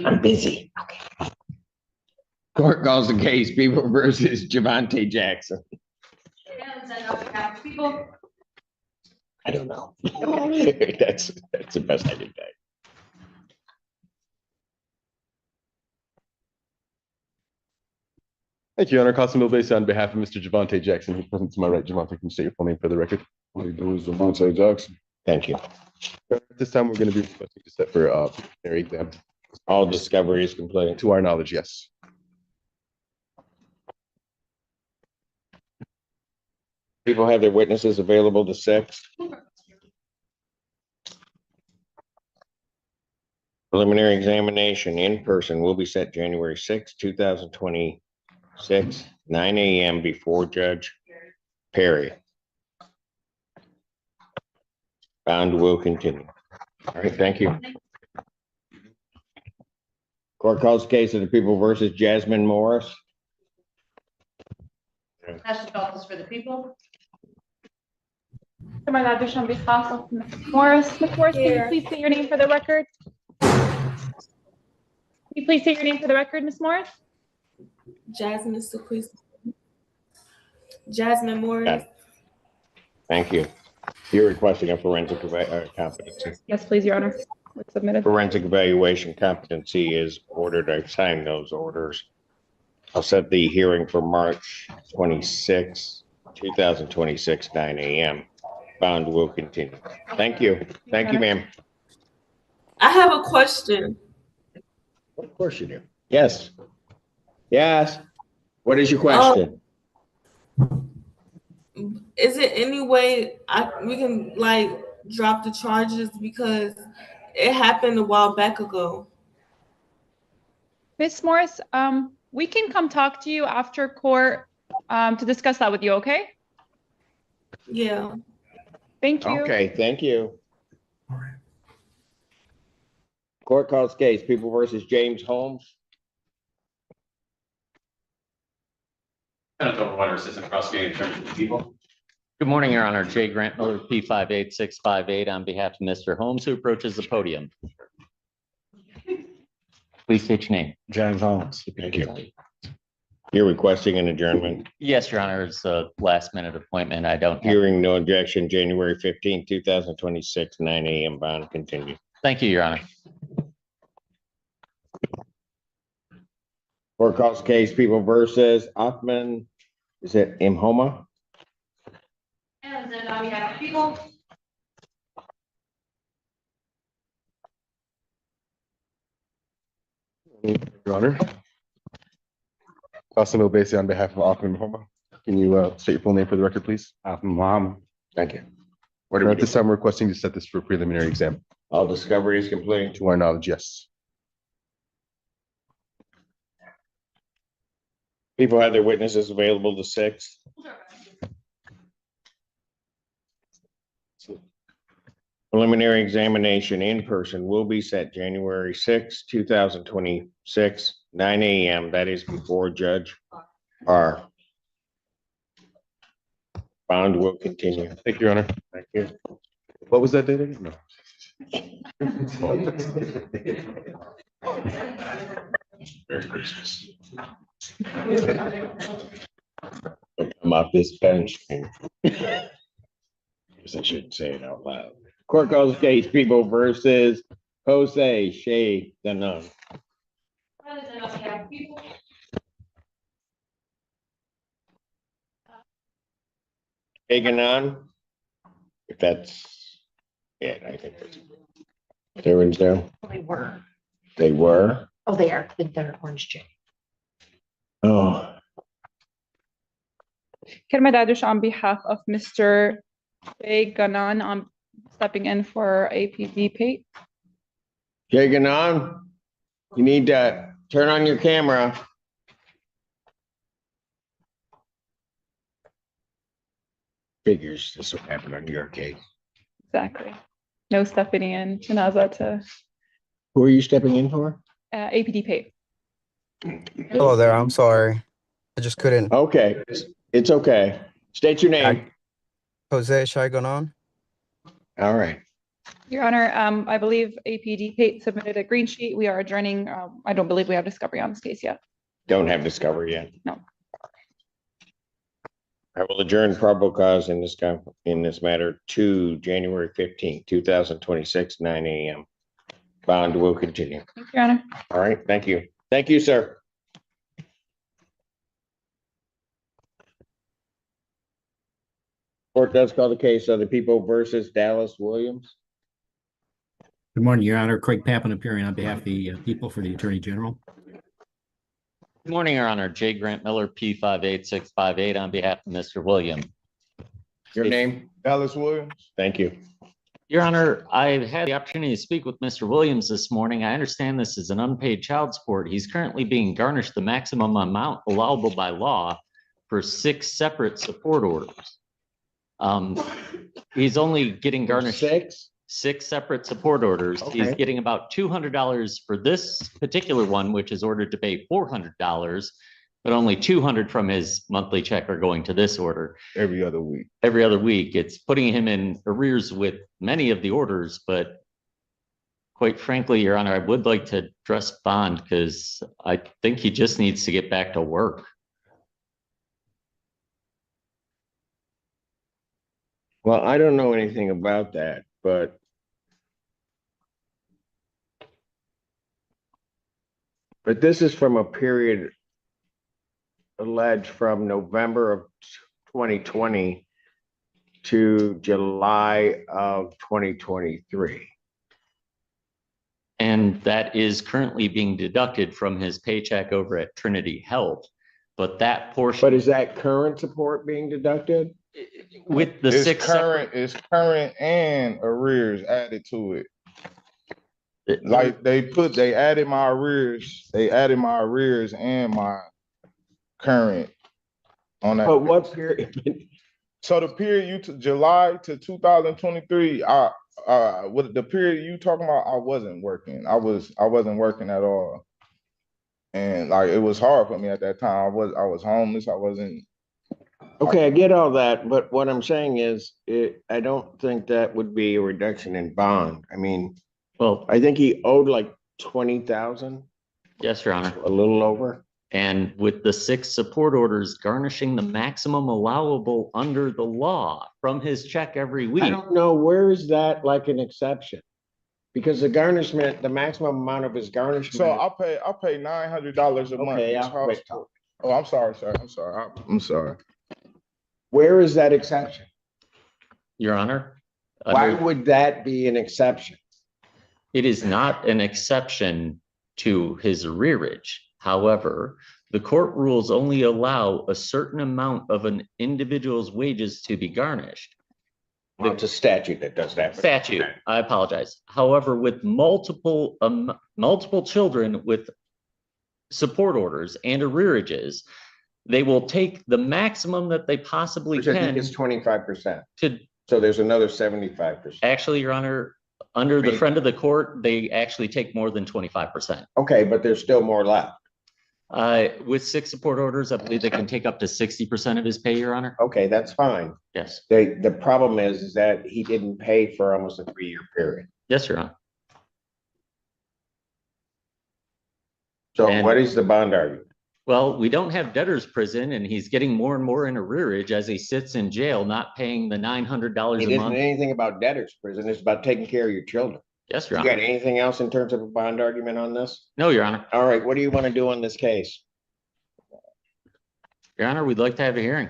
I'm busy. Okay. Court calls the case, people versus Javante Jackson. People. I don't know. That's the best I can say. Thank you, Your Honor. Counsel Bill Basin on behalf of Mr. Javante Jackson, who's present to my right. Javante, can you state your full name for the record? Javante Jackson. Thank you. At this time, we're going to be requesting to set for preliminary exam. All discovery is completed. To our knowledge, yes. People have their witnesses available to 6. Preliminary examination in person will be set January 6, 2026, 9 a.m. before Judge Perry. Bound will continue. All right, thank you. Court calls case of the people versus Jasmine Morris. Ashley calls for the people. On behalf of Ms. Morris. Ms. Morris, can you please state your name for the record? Can you please state your name for the record, Ms. Morris? Jasmine Morris. Jasmine Morris. Thank you. You're requesting a forensic competency. Yes, please, Your Honor. It's submitted. Forensic evaluation competency is ordered. I've signed those orders. I'll set the hearing for March 26, 2026, 9 a.m. Bound will continue. Thank you. Thank you, ma'am. I have a question. Of course you do. Yes. Yes. What is your Uh, question? Is it any way we can like drop the charges because it happened a while back ago? Miss Morris, we can come talk to you after court to discuss that with you, okay? Yeah. Thank you. Okay, thank you. Court calls case, People versus James Holmes. Senator Water, Assistant Prosecuting Attorney for the People. Good morning, Your Honor. Jay Grant Miller, P58658, on behalf of Mr. Holmes, who approaches the podium. Please state your name. James Holmes. Thank you. You're requesting an adjournment. Yes, Your Honor. It's a last minute appointment. I don't. Hearing no objection, January 15, 2026, 9 a.m. bond continue. Thank you, Your Honor. Court calls case, People versus Othman. Is it Imhoma? And then we have people. Your Honor. Qasim Bassi on behalf of Othman Imhoma. Can you state your full name for the record, please? Mom. Thank you. What are at this time, we're requesting to set this for a preliminary exam. All discovery is complete. To our knowledge, yes. People have their witnesses available to 6. Preliminary examination in person will be set January 6, 2026, 9 a.m. That is before Judge R. Bond will continue. Thank you, Your Honor. Thank you. What was that date again? No. Merry Christmas. Come off this bench. Guess I shouldn't say it out loud. Court calls case, People versus Jose Shea Danon. And then we have people. Taken on. If that's it, I think that's. Everyone's down. They were. They were. Oh, they are. They're orange chicken. Oh, Kerma Dadush on behalf of Mr. Jay Ganan, I'm stepping in for APD Pate. taken on. You need to turn on your camera. Figures this will happen on your case. Exactly. No stepping in. Janazah Who are you stepping in for? to APD Pate. Hello there. I'm sorry. I just couldn't. Okay, it's okay. State your name. Jose Shaigonon. All right. Your Honor, I believe APD Pate submitted a green sheet. We are adjourning. I don't believe we have discovery on this case yet. Don't have discovery yet. No. I will adjourn probable cause in this matter to January 15, 2026, 9 a.m. Bond will continue. Thank you, Your Honor. All right, thank you. Thank you, sir. Court does call the case of the People versus Dallas Williams. Good morning, Your Honor. Craig Pappen appearing on behalf of the people for the Attorney General. Good morning, Your Honor. Jay Grant Miller, P58658, on behalf of Mr. William. Your name? Dallas Williams. Thank you. Your Honor, I've had the opportunity to speak with Mr. Williams this morning. I understand this is an unpaid child support. He's currently being garnished the maximum amount allowable by law for 6 separate support orders. He's only getting garnished 6 separate support orders. Okay. He's getting about $200 for this particular one, which is ordered to pay $400, but only $200 from his monthly check are going to this order. Every other week. Every other week. It's putting him in arrears with many of the orders, but quite frankly, Your Honor, I would like to address bond because I think he just needs to get back to work. Well, I don't know anything about that, but this is from a period alleged from November of 2020 to July of 2023. And that is currently being deducted from his paycheck over at Trinity Health. But that portion. But is that current support being deducted? With the It's current and arrears added to it. Like they added my arrears and my current on that. But what period? So the period July to 2023, with the period you talking about, I wasn't working. I wasn't working at all. And like, it was hard for me at that time. I was homeless. I wasn't. Okay, I get all that, but what I'm saying is, I don't think that would be a reduction in bond. I mean, well, I think he owed like 20,000. Yes, Your Honor. A little over. And with the 6 support orders garnishing the maximum allowable under the law from his check every week. I don't know, where is that like an exception? Because the garnishment, the maximum amount of his garnishment. So I pay $900 a month. Okay, Oh, I'm sorry, sir. I'm sorry. Where is that exception? Your Honor. Why would that be an exception? It is not an exception to his arrearage. However, the court rules only allow a certain amount of an individual's wages to be garnished. Well, it's a statute that does that. Statute, I apologize. However, with multiple children with support orders and arrearages, they will take the maximum that they possibly Which I can. think is 25%. To, so there's another 75%. Actually, Your Honor, under the friend of the court, they actually take more than 25%. Okay, but there's still more left. With 6 support orders, I believe they can take up to 60% of his pay, Your Honor. Okay, that's fine. Yes. The problem is that he didn't pay for almost a 3-year period. Yes, Your Honor. So what is the bond argument? Well, we don't have debtor's prison, and he's getting more and more in arrearage as he sits in jail, not paying the $900 a It isn't month. anything about debtor's prison. It's about taking care of your children. Yes, Your You Honor. got anything else in terms of a bond argument on this? No, Your Honor. All right, what do you want to do on this case? Your Honor, we'd like to have a hearing.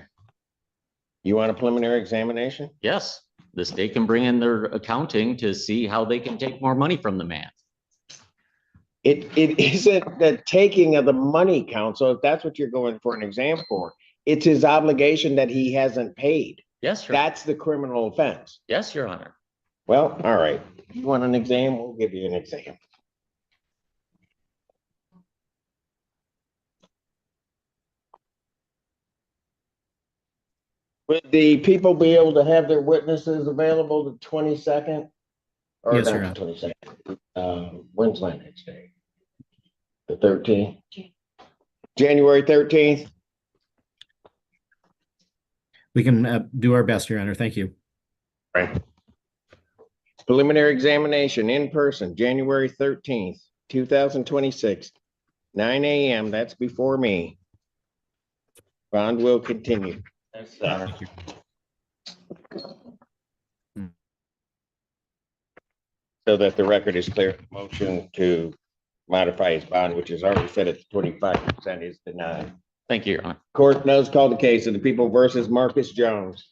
You want a preliminary examination? Yes, the state can bring in their accounting to see how they can take more money from the man. It isn't the taking of the money, counsel, if that's what you're going for an exam for. It's his obligation that he hasn't paid. Yes, Your Honor. That's the criminal offense. Yes, Your Honor. Well, all right. You want an exam? We'll give you an exam. Would the people be able to have their witnesses available the 22nd? Or Yes, not Your Honor. the 22nd? When's my next day? The 13th? January 13th? We can do our best, Your Honor. Thank you. Right. Preliminary examination in person, January 13th, 2026, 9 a.m. That's before me. Bond will continue. So that the record is clear, motion to modify his bond, which is already set at 25%, is denied. Thank you, Your Honor. Court knows call the case of the people versus Marcus Jones.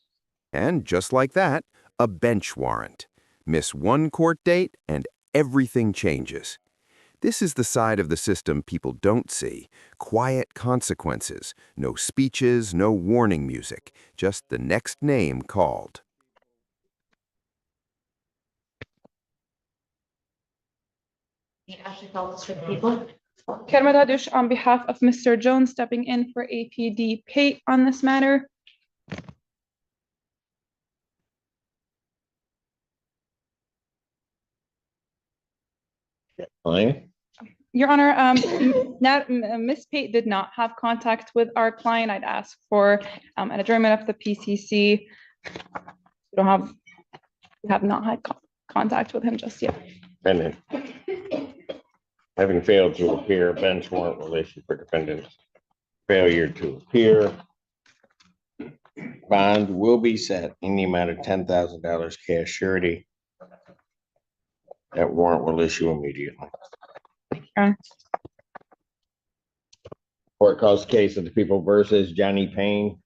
And just like that, a bench warrant. Miss one court date and everything changes. This is the side of the system people don't see. Quiet consequences. No speeches, no warning music. Just the next name called. Kerma Dadush, on behalf of Mr. Jones, stepping in for APD Pate on this matter. Fine. Your Honor, Ms. Pate did not have contact with our client. I'd ask for an adjournment of the PCC. We have not had contact with him just yet. Defendant. Having failed to appear, a bench warrant will issue for defendant's failure to appear. Bond will be set in the amount of $10,000 cash surety. That warrant will issue immediately. Court calls the case of the people versus Johnny Payne.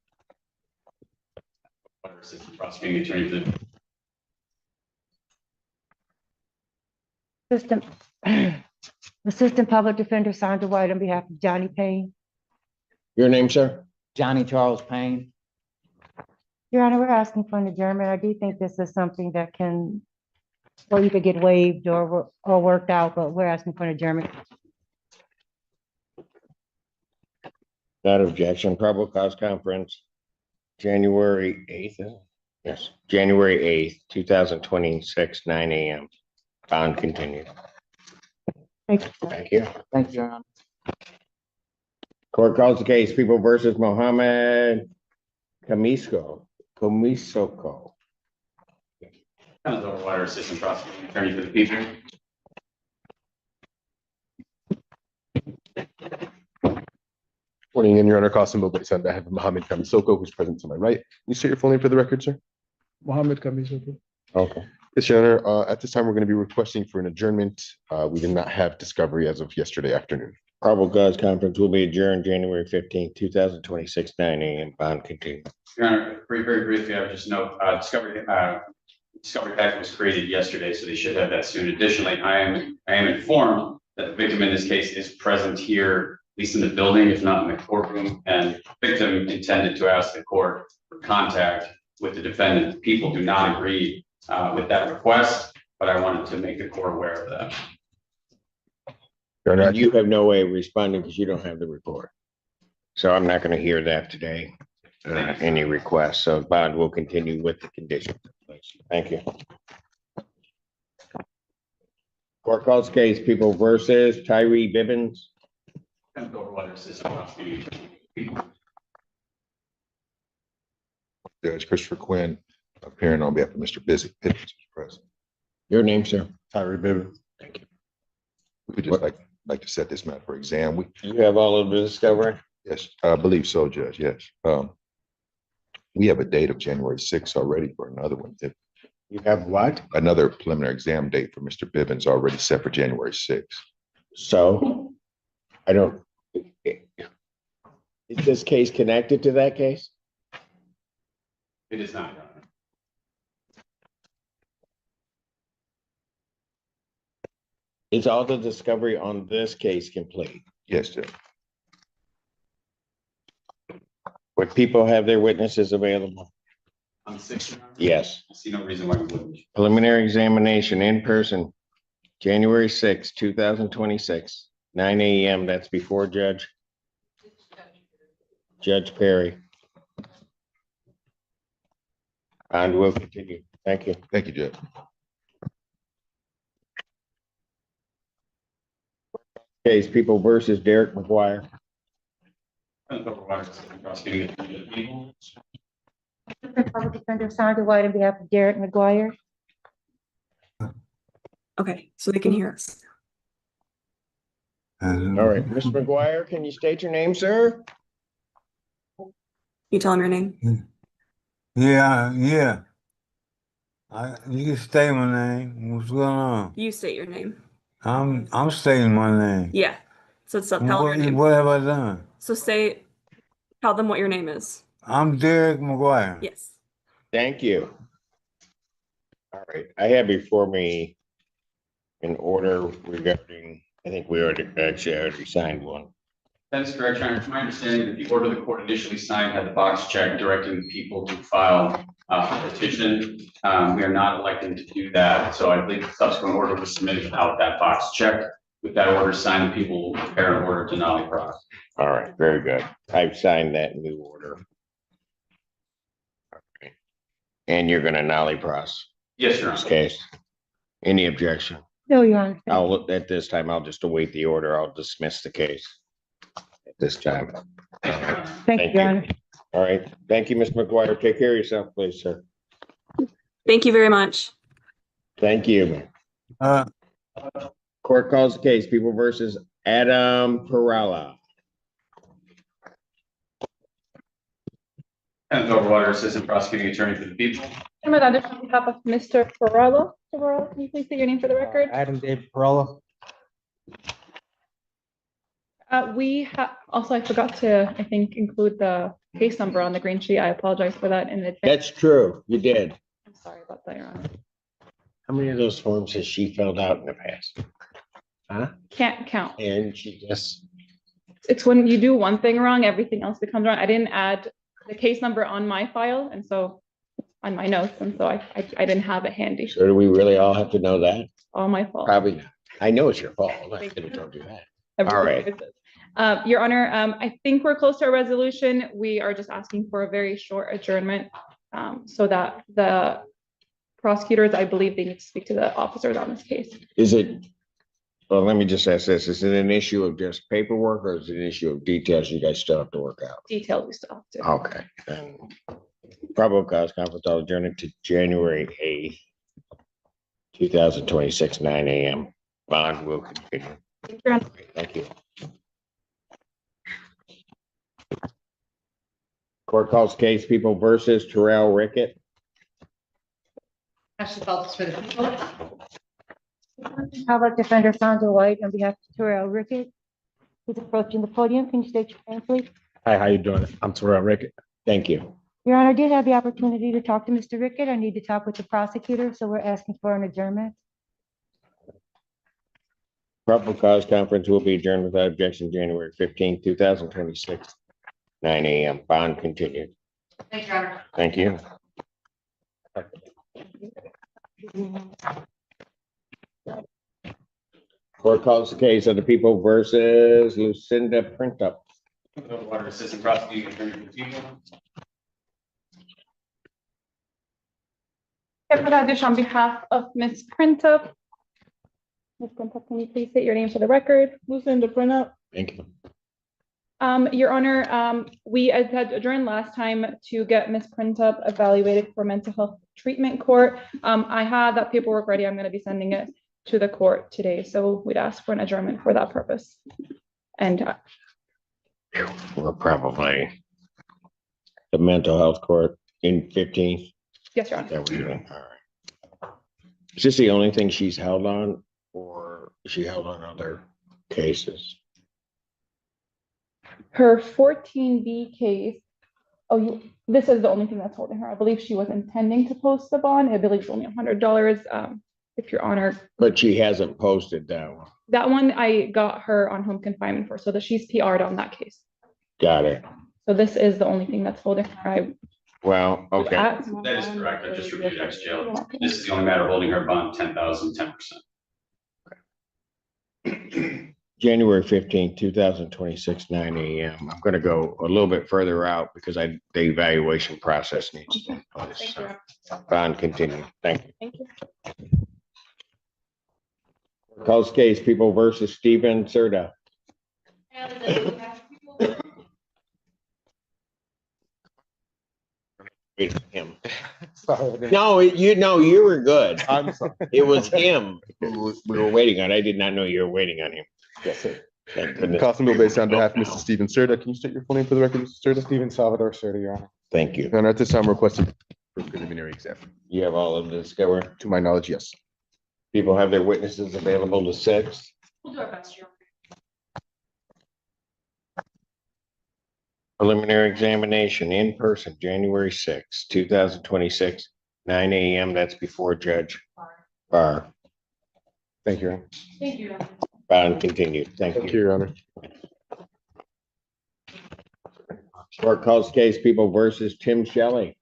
Prosecuting attorney. Assistant Assistant Public Defender Sandra White on behalf of Johnny Payne. Your name, sir? Johnny Charles Payne. Your Honor, we're asking for an adjournment. I do think this is something that can, or you could get waived or worked out, but we're asking for an adjournment. Not objection. Probable cause conference, January 8th. Yes, January 8th, 2026, 9 a.m. Bond continued. Thank you. Thank you. Thank you, Your Honor. Court calls the case People versus Mohammed Komisoko. Water Assistant Prosecuting Attorney for the people. Morning, in your honor, Qasim Mobaid on behalf of Mohammed Kamisoko, who's present to my right. Can you state your full name for the record, sir? Mohammed Kamisoko. Okay. Yes, your honor, at this time, we're going to be requesting for an adjournment. We did not have discovery as of yesterday afternoon. Probable cause conference will be adjourned January 15th, 2026, 9 a.m. Bond continued. Your Honor, very briefly, I would just note, discovery packet was created yesterday, so they should have that soon. Additionally, I am informed that the victim in this case is present here, at least in the building, if not in the courtroom, and victim intended to ask the court for contact with the defendant. People do not agree with that request, but I wanted to make the court aware of that. And you have no way of responding because you don't have the report. So I'm not going to hear that today, any requests. So bond will continue with the condition. Thank you. Court calls case People versus Tyree Bibbins. Judge Christopher Quinn, appearing on behalf of Mr. Busy. Present. Your name, sir? Tyree Bibbins. Thank you. We would just like to set this matter for exam. You have all of the discovery? Yes, I believe so, Judge. Yes. We have a date of January 6th already for another one. You have what? Another preliminary exam date for Mr. Bibbins already set for January 6th. So I don't, is this case connected to that case? It is not, Your Honor. Is all the discovery on this case complete? Yes, Judge. Would people have their witnesses available? On the 6th, Your Honor? Yes. I see no reason why we wouldn't. Preliminary examination in person, January 6th, 2026, 9 a.m. That's before Judge Perry. And we'll continue. Thank you. Thank you, Judge. Case People versus Derek McGuire. Public Defender Sandra White on behalf of Derek McGuire. Okay, so they can hear us. All right, Mr. McGuire, can you state your name, sir? You tell them your name. Yeah. You can state my name. What's going on? You state your name. I'm stating my name. Yeah. So tell them your name. What have I done? So tell them what your name is. I'm Derek McGuire. Yes. Thank you. All right, I have before me an order regarding, I think we already signed one. That is correct, Your Honor. It's my understanding that the order the court initially signed had the box check directing the people to file a petition. We are not electing to do that. So I believe the subsequent order was submitted without that box check. With that order signed, the people will prepare an order to nolly cross. All right, very good. I've signed that new order. Okay. And you're gonna nolly cross? Yes, Your Honor. This case. Any objection? No, Your Honor. At this time, I'll just await the order. I'll dismiss the case at this time. Thank you, Your Honor. All right. Thank you, Ms. McGuire. Take care of yourself, please, sir. Thank you very much. Thank you. Court calls the case People versus Adam Perala. And Overwater Assistant Prosecuting Attorney for the people. I'm on behalf of Mr. Ferrello. Ferrello, can you please say your name for the record? Adam David Perella. Also, I forgot to, I think, include the case number on the green sheet. I apologize for that in advance. That's true. You did. I'm sorry about that, Your Honor. How many of those forms has she filled out in the past? Huh? Can't count. And she just, It's when you do one thing wrong, everything else becomes wrong. I didn't add the case number on my file, and so on my notes, and so I didn't have it handy. so do we really all have to know that? All my fault. Probably not. I know it's your fault. I could have told you that. All right. Your Honor, I think we're close to a resolution. We are just asking for a very short adjournment, so that the prosecutors, I believe they need to speak to the officers on this case. Is it, well, let me just ask this. Is it an issue of just paperwork or is it an issue of details you guys still have to work out? Details we still have to. Okay. Then probable cause conference will adjourn to January 8th, 2026, 9 a.m. Bond will continue. Thank you. Court calls case People versus Terrell Rickett. Ashley Phelps for the people. How about Defender Sandra White on behalf of Terrell Rickett, who's approaching the podium? Can you state your name, please? Hi, how you doing? I'm Terrell Rickett. Thank you. Your Honor, I did have the opportunity to talk to Mr. Rickett. I need to talk with the prosecutor, so we're asking for an adjournment. Probable cause conference will be adjourned without objection January 15th, 2026, 9 a.m. Bond continued. Thank you, Your Honor. Thank you. Court calls the case of the People versus Lucinda Printup. Water Assistant Prosecuting Attorney for the people. Kevin Radish on behalf of Ms. Printup. Ms. Printup, can you please state your name for the record? Lucinda Printup. Thank you. Your Honor, we had adjourned last time to get Ms. Printup evaluated for mental health treatment court. I have that paperwork ready. I'm going to be sending it to the court today, so we'd ask for an adjournment for that purpose. And We're probably the mental health court in 15. yes, Your Honor. That we're doing. All right. Is this the only thing she's held on, or is she held on other cases? Her 14B case. Oh, this is the only thing that's holding her. I believe she was intending to post the bond. I believe it's only $100. If Your Honor. But she hasn't posted that one. That one I got her on home confinement for, so that she's PR'd on that case. Got it. So this is the only thing that's holding her. Well, okay. That is correct. I just reviewed ex jail. This is the only matter holding her bond 10,000, 10%. January 15th, 2026, 9 a.m. I'm going to go a little bit further out because the evaluation process needs to be in place. So, bond continue. Thank you. Thank you. Calls case People versus Stephen Serta. Him. No, you were good. I'm sorry. It was him who we were waiting on. I did not know you were waiting on him. Yes, sir. Thank goodness. Constable based on behalf of Mr. Stephen Serta. Can you state your full name for the record, Mr. Serta? Stephen Salvador Serta, Your Honor. Thank you. Your Honor, at this time, requesting for preliminary exam. You have all of this covered? To my knowledge, yes. People have their witnesses available to 6. We'll do our best, Your Honor. Preliminary examination in person, January 6th, 2026, 9 a.m. That's before Judge Barr. Thank you, Your Honor. Thank you, Your Honor. Bond continued. Thank Thank you. you, Your Honor. Court calls case People versus Tim Shelley.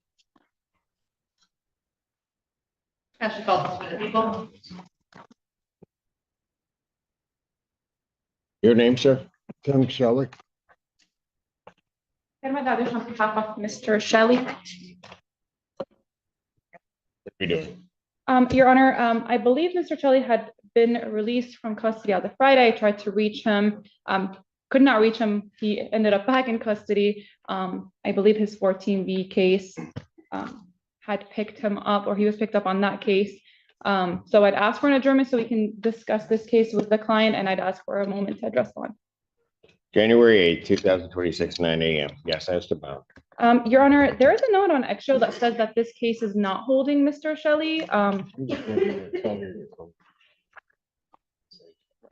Ashley Phelps for the people. Your name, sir? Tim Shelley. Kevin Radish on behalf of Mr. Shelley. What are you doing? Your Honor, I believe Mr. Shelley had been released from custody on the Friday. I tried to reach him, could not reach him. He ended up back in custody. I believe his 14B case had picked him up, or he was picked up on that case. So I'd ask for an adjournment so we can discuss this case with the client, and I'd ask for a moment to address one. January 8th, 2026, 9 a.m. Yes, that's the bond. Your Honor, there is a note on Extra that says that this case is not holding Mr. Shelley.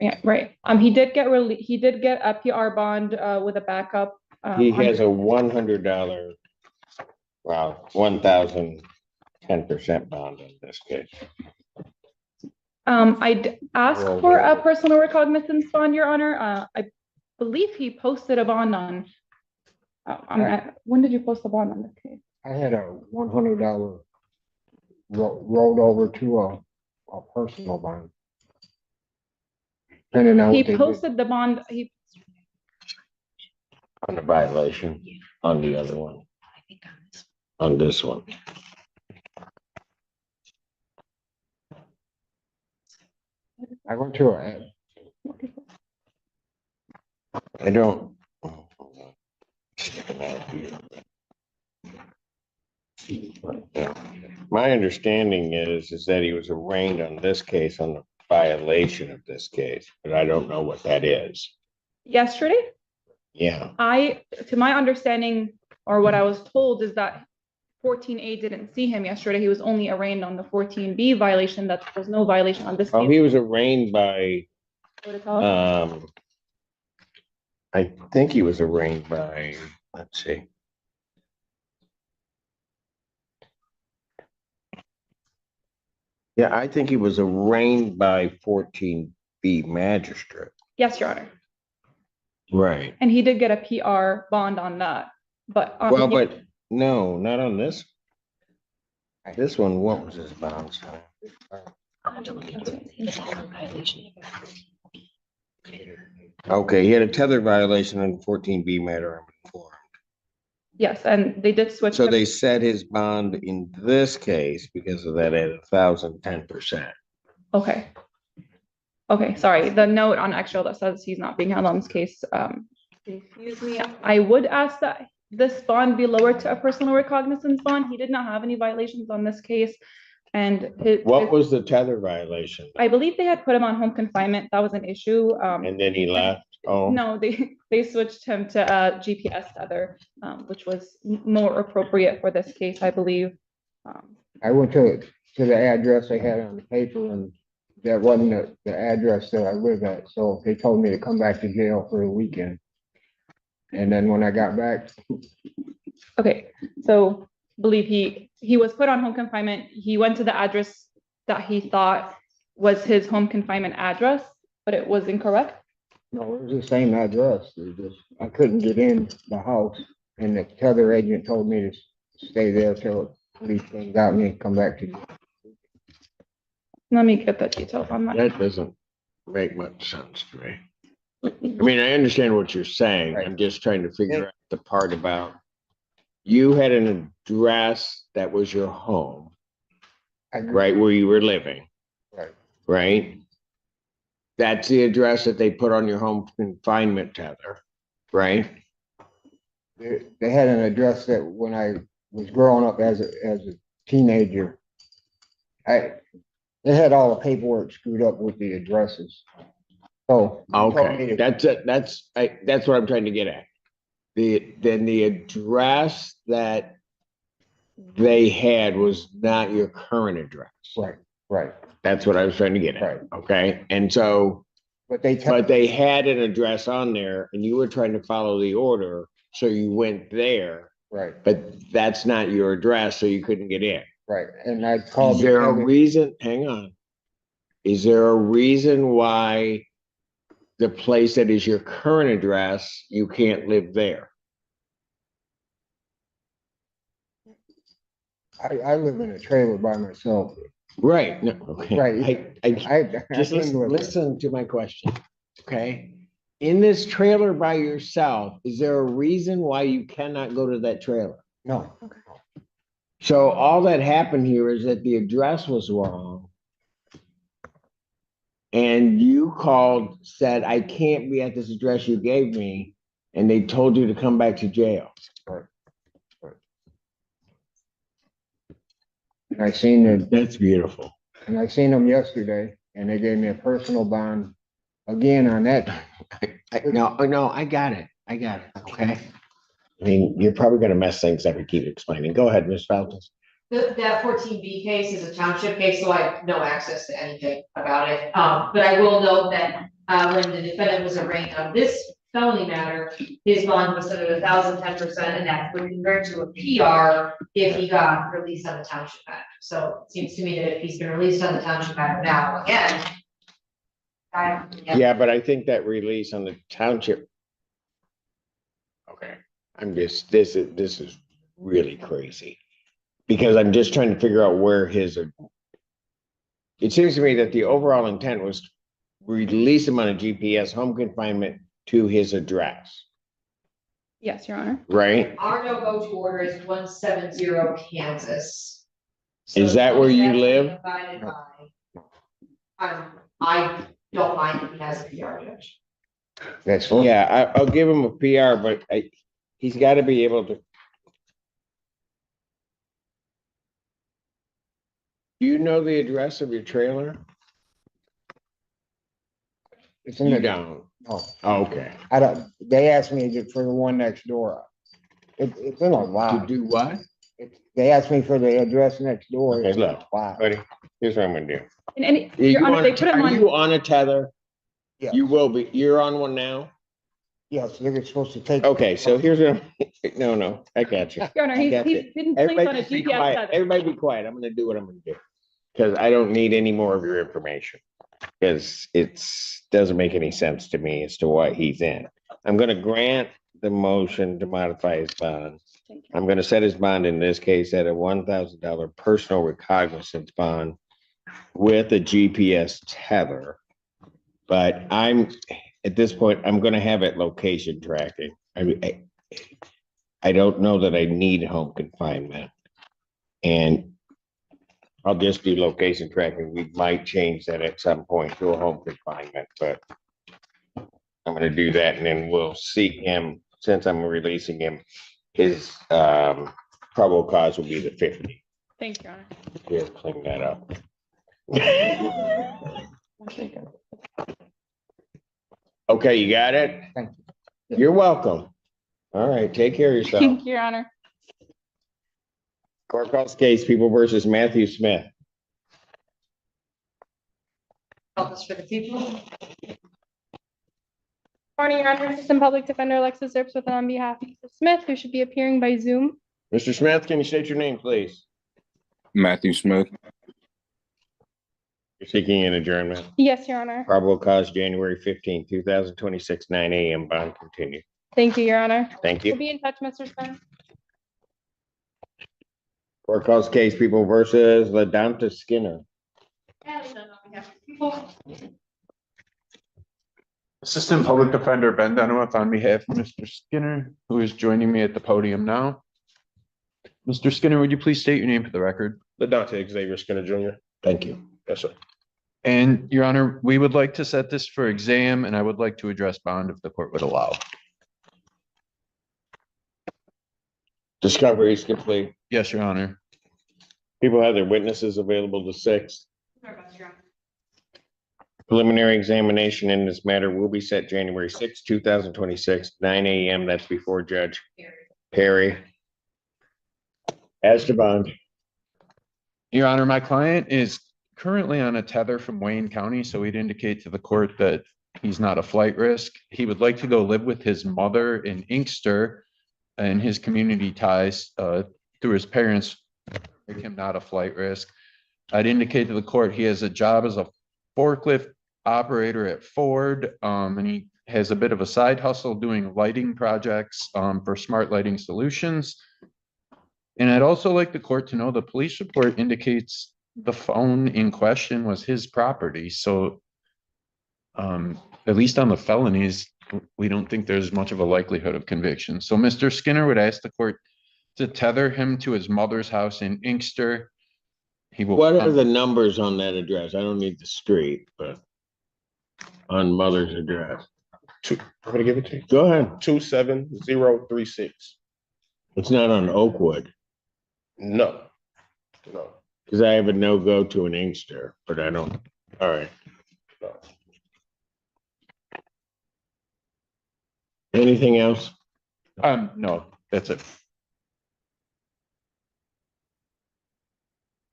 Yeah, right. He did get a PR bond with a backup. He has a $100, wow, 1,010% bond in this case. I'd ask for a personal recognizance bond, Your Honor. I believe he posted a bond on, when did you post the bond on this case? I had a $100 rolled over to a personal bond. Depending on He what they did. posted the bond, On the violation, on the other one. On this one. I went to a, I don't. My understanding is that he was arraigned on this case on the violation of this case, but I don't know what that is. yesterday. Yeah, To my understanding, or what I was told, is that 14A didn't see him yesterday. He was only arraigned on the 14B violation. That there was no violation on this oh, case. he was arraigned by, I think he was arraigned by, let's see. Yeah, I think he was arraigned by 14B magistrate. Yes, Your Honor. Right. And he did get a PR bond on that, but. Well, but no, not on this. This one, what was his bond sign? Okay, he had a tether violation on 14B matter. I'm informed. Yes, and they did switch. So they set his bond in this case because of that at 1,010%. Okay. Okay, sorry. The note on extra that says he's not being held on this case. Excuse me. I would ask that this bond be lowered to a personal recognizance bond. He did not have any violations on this case. And what was the tether violation? I believe they had put him on home confinement. That was an issue. And then he left. Oh no, they switched him to GPS tether, which was more appropriate for this case, I believe. I went to the address they had on the paper, and that wasn't the address that I live at. So they told me to come back to jail for the weekend. And then when I got back. Okay, so believe he was put on home confinement. He went to the address that he thought was his home confinement address, but it was incorrect. No, it was the same address. I couldn't get in the house, and the tether agent told me to stay there till police came out and come back to you. Let me get the details on that. That doesn't make much sense to me. I mean, I understand what you're saying. Right. I'm just trying to figure out the part about you had an address that was your home, right, where you were living. Right. Right. That's the address that they put on your home confinement tether, right? They had an address that when I was growing up as a teenager, they had all the paperwork screwed up with the addresses. So okay, that's it. That's what I'm trying to get at. Then the address that they had was not your current address. Right. Right. That's what I was trying to get at. Right. Okay. And so, but they had an address on there and you were trying to follow the order. So you went there. Right. But that's not your address. So you couldn't get in. Right. And I called. Is there a reason? Hang on. Is there a reason why the place that is your current address, you can't live there? I live in a trailer by myself. Right. No, okay. Right. I just listen to my question. Okay. In this trailer by yourself, is there a reason why you cannot go to that trailer? No. Okay. So all that happened here is that the address was wrong. And you called, said, I can't be at this address you gave me. And they told you to come back to jail. Right. And I seen it. That's beautiful. And I seen them yesterday, and they gave me a personal bond again on that. No, I got it. Okay. I mean, you're probably going to mess things up and keep explaining. Go ahead, Ms. Feltus. That 14B case is a township case, so I have no access to anything about it. But I will note that when the defendant was arraigned on this felony matter, his bond was set at 10% and that would convert to a PR if he got released on the township matter. So it seems to me that if he's been released on the township matter now again. Yeah, but I think that release on the township. Okay, this is really crazy. Because I'm just trying to figure out where it seems to me that the overall intent was to release him on a GPS home confinement to his address, Yes, Your Honor. right? Our no-go to order is 170 Kansas. Is that where you live? I don't mind if he has a PR judge. That's fine. Yeah, I'll give him a PR, but he's got to be able to. Do you know the address of your trailer? It's in You the, don't. oh, Okay. I don't, they asked me to get for the one next door. It's in a To lot. do what? They asked me for the address next door. Okay, It's in a look, lot. buddy, here's what I'm gonna do. And Your Honor, they put him Are on. you on a tether? Yeah. You will be. You're on one now? Yes, they're supposed to take. Okay, so here's what, no, I got you. Your Honor, I got he's you. been placed on a Everybody be GPS quiet. tether. Everybody be quiet. I'm gonna do what I'm gonna do. Because I don't need any more of your information. Because doesn't make any sense to me as to what he's in. I'm gonna grant the motion to modify his bond. I'm gonna set his bond in this case at a $1,000 personal recognizance bond with a GPS tether. But at this point, I'm gonna have it location tracking. I don't know that I need home confinement. And I'll just do location tracking. We might change that at some point to a home confinement, but I'm gonna do that and then we'll seek him, since I'm releasing him, his probable cause will be the 50. Thank you, Your Honor. Here, clean that up. Okay, you got it? Thank you. You're welcome. All right, take care of yourself. Thank you, Your Honor. Court calls case People versus Matthew Smith. Office for the people. Morning, Your Honor. Assistant Public Defender Alexis Zerps with on behalf of Mr. Smith, who should be appearing by Zoom. Mr. Smith, can you state your name, please? Matthew Smith. You're seeking an adjournment. Yes, Your Honor. Probable cause January 15, 2026, 9 a.m. Bond continued. Thank you, Your Honor. Thank We'll you. be in touch, Mr. Smith. Court calls case People versus LaDonta Skinner. Assistant Public Defender Ben Dunaway on behalf of Mr. Skinner, who is joining me at the podium now. Mr. Skinner, would you please state your name for the record? LaDonta Xavier Skinner Jr. Thank you. Yes, sir. And Your Honor, we would like to set this for exam and I would like to address bond if the court would allow. Discovery is complete. Yes, Your Honor. People have their witnesses available to 6. Preliminary examination in this matter will be set January 6, 2026, 9 a.m. That's before Judge Perry. As to bond. Your Honor, my client is currently on a tether from Wayne County, so we'd indicate to the court that he's not a flight risk. He would like to go live with his mother in Inkster and his community ties through his parents make him not a flight risk. I'd indicate to the court he has a job as a forklift operator at Ford, and he has a bit of a side hustle doing lighting projects for Smart Lighting Solutions. And I'd also like the court to know the police report indicates the phone in question was his property. So at least on the felonies, we don't think there's much of a likelihood of conviction. So Mr. Skinner would ask the court to tether him to his mother's house in Inkster. He will. What are the numbers on that address? I don't need the street, but on mother's address. I'm gonna give it to you. Go ahead. 27036. It's not on Oakwood. No. No. Because I have a no-go to an Inkster, but I don't. All right. No. Anything else? No, that's it.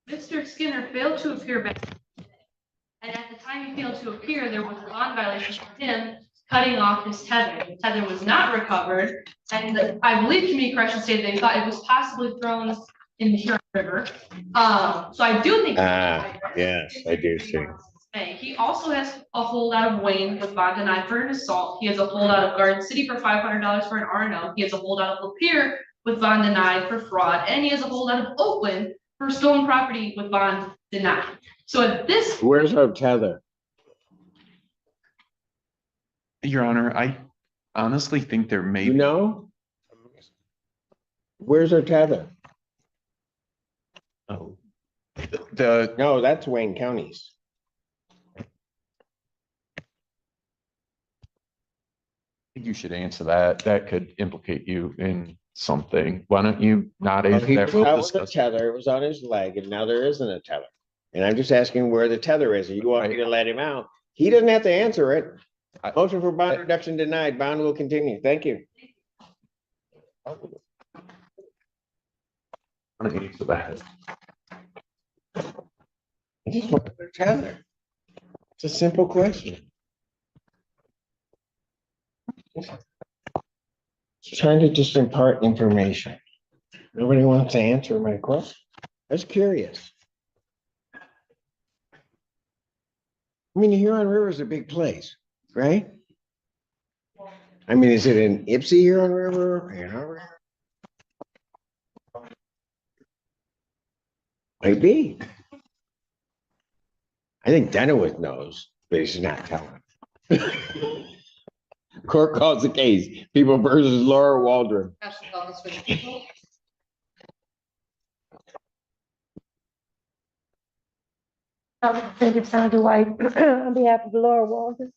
Mr. Skinner failed to appear back. And at the time he failed to appear, there was a bond violation for him cutting off his tether. The tether was not recovered, and I believe community corrections stated they thought it was possibly thrown in the Huron River. So I do think. Yes, I do see. He also has a holdout of Wayne with bond denied for an assault. He has a holdout of Garden City for $500 for an RNO. He has a holdout of Lapeer with bond denied for fraud, and he has a holdout of Oakland for stolen property with bond denied. So at this. Where's our tether? Your Honor, I honestly think there may. You know? Where's our tether? Oh. No, that's Wayne County's. You should answer that. That could implicate you in something. Why don't you not answer He that? was out with a tether, it was on his leg, and now there isn't a tether. And I'm just asking where the tether is. You want me to let him out? He doesn't have to answer it. Motion for bond reduction denied. Bond will continue. Thank you. I'm gonna answer that. I just want the tether. It's a simple question. Just trying to just impart information. Nobody wants to answer my question. I was curious. I mean, the Huron River is a big place, right? I mean, is it in Ypsi Huron River? Might be. I think Denowith knows, but he's not telling. Court calls the case. People versus Laura Waldron. Sandra White, on behalf of Laura Walden.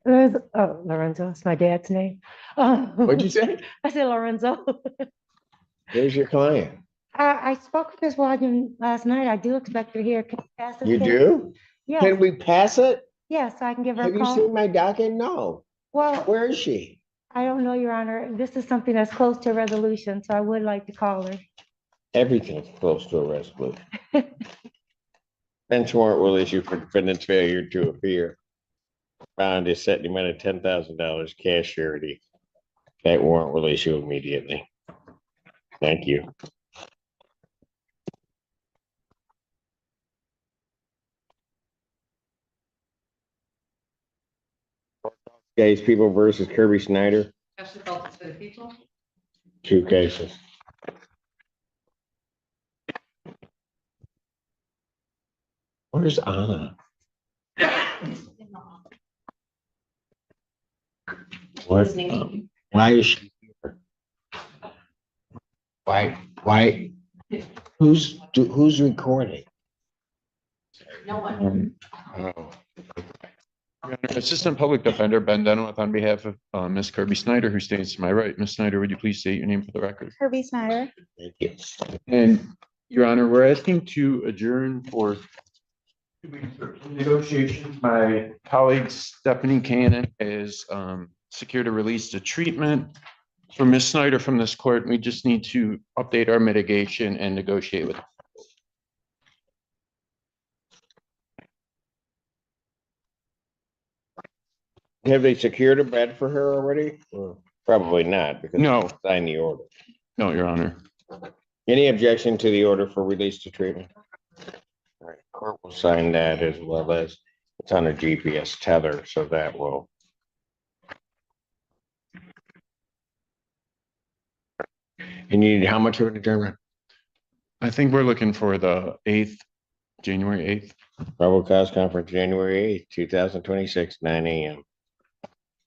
Lorenzo, it's my dad's name. What'd you say? I said Lorenzo. There's your client. I spoke with Ms. Walden last night. I do expect her here. Can you pass this You case? do? Yes. Can we pass it? Yes, I can give her Have a you call. seen my docket? No. Well, Where is she? I don't know, Your Honor. This is something that's close to a resolution, so I would like to call her. Everything's close to a resolution. Bench warrant will issue for defendant's failure to appear. Bond is set in the amount of $10,000 cash surety. That warrant will issue immediately. Thank you. Case People versus Kirby Snyder. Two cases. Where's Anna? What? Why is she here? Why? Who's recording? No one. Oh. Assistant Public Defender Ben Denowith on behalf of Ms. Kirby Snyder, who stands to my right. Ms. Snyder, would you please state your name for the record? Kirby Snyder. Thank you. And Your Honor, we're asking to adjourn for negotiations. My colleague Stephanie Cannon has secured a release to treatment for Ms. Snyder from this court. We just need to update our mitigation and negotiate with. Have they secured a bed for her already? Or probably not, because No. Sign the order. No, Your Honor. Any objection to the order for release to treatment? All right, court will sign that as well as it's on a GPS tether, so that will. And you need how much of an adjournment? I think we're looking for the 8th, January 8th. Probable cause conference, January 8th, 2026, 9 a.m.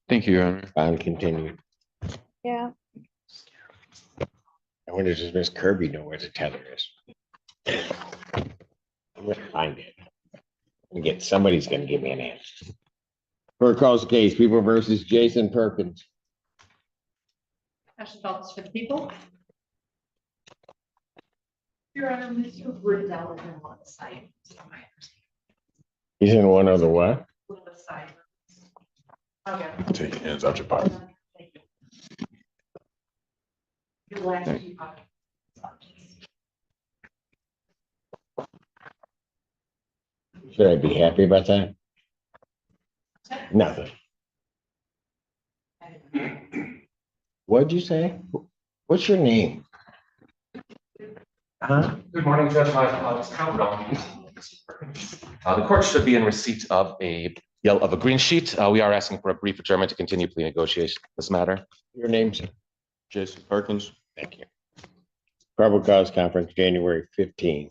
Thank you, Your Honor. Bond continued. Yeah. I wonder, does Miss Kirby know where the tether is? I'm gonna find it. Somebody's gonna give me an answer. Court calls the case, People versus Jason Perkins. Special Feltus for the people. Your Honor, Mr. Riddell is in one side. He's in one of the what? With the side. Okay. Take your hands out your pocket. Your last two pockets. Should I be happy about that? Nothing. What'd you say? What's your name? Huh? Good morning, Judge. My apologies. The court should be in receipt of a green sheet. We are asking for a brief adjournment to continue plea negotiation in this matter. Your name's Jason Perkins. Thank you. Probable cause conference, January 15,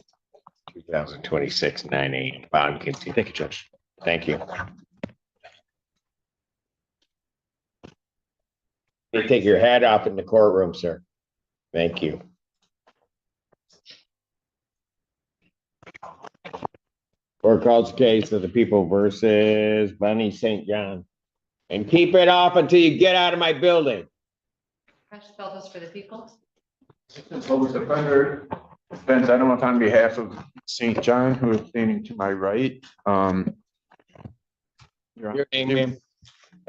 2026, 9 a.m. Bond continue. Thank you, Judge. Thank you. You take your hat off in the courtroom, sir. Thank you. Court calls the case of the people versus Bunny St. John. And keep it off until you get out of my building. Can I spell this for the people? Public defender, Ben Dunaway on behalf of St. John, who is standing to my right. Your name, ma'am?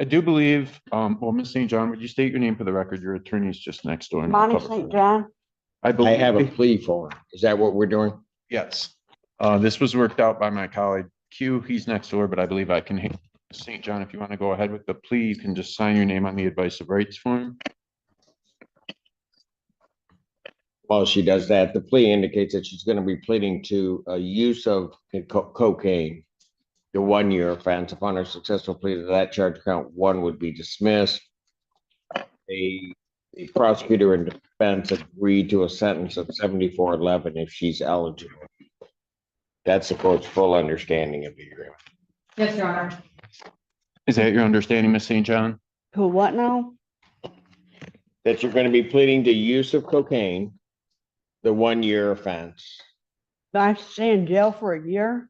I do believe, well, Ms. St. John, would you state your name for the record? Your attorney's just next door. Bonnie St. John? I I believe. have a plea for him. Is that what we're doing? Yes. This was worked out by my colleague Q. He's next door, but I believe I can, St. John, if you want to go ahead with the plea, you can just sign your name on the advice of rights form. While she does that, the plea indicates that she's going to be pleading to a use of cocaine. The 1-year offense. Upon her successful plea to that charge, count 1 would be dismissed. The prosecutor and defense agreed to a sentence of 7411 if she's eligible. That's the court's full understanding of the agreement. Yes, Your Honor. Is that your understanding, Ms. St. John? Who, what now? That you're going to be pleading to use of cocaine, the 1-year offense. Do I have to stay in jail for a year?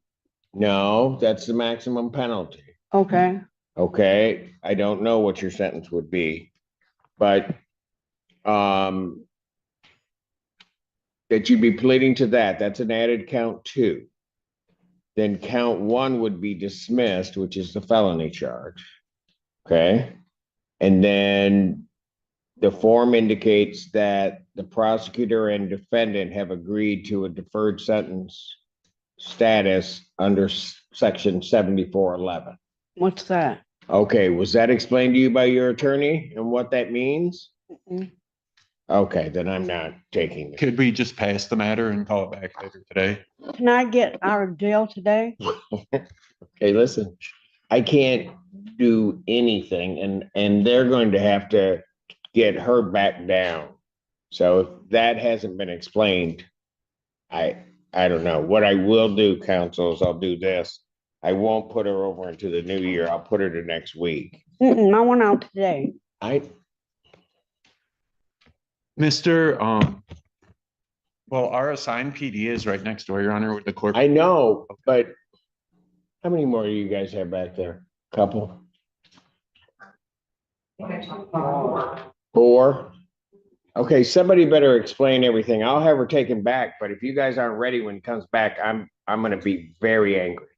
No, that's the maximum penalty. Okay. Okay, I don't know what your sentence would be, but that you'd be pleading to that. That's an added count 2. Then count 1 would be dismissed, which is the felony charge. Okay, and then the form indicates that the prosecutor and defendant have agreed to a deferred sentence status under section 7411. What's that? Okay, was that explained to you by your attorney and what that means? Mm-mm. Okay, then I'm not taking it. Could we just pass the matter and call it back later today? Can I get out of jail today? Okay, listen, I can't do anything and they're going to have to get her back down. So if that hasn't been explained, I don't know. What I will do, counsel, is I'll do this. I won't put her over into the new year. I'll put her to next week. Mm-mm, I went out today. Mr. Well, our assigned PD is right next door, Your Honor, with the court. I know, but how many more do you guys have back there? Couple? 4? Okay, somebody better explain everything. I'll have her taken back, but if you guys aren't ready when it comes back, I'm gonna be very angry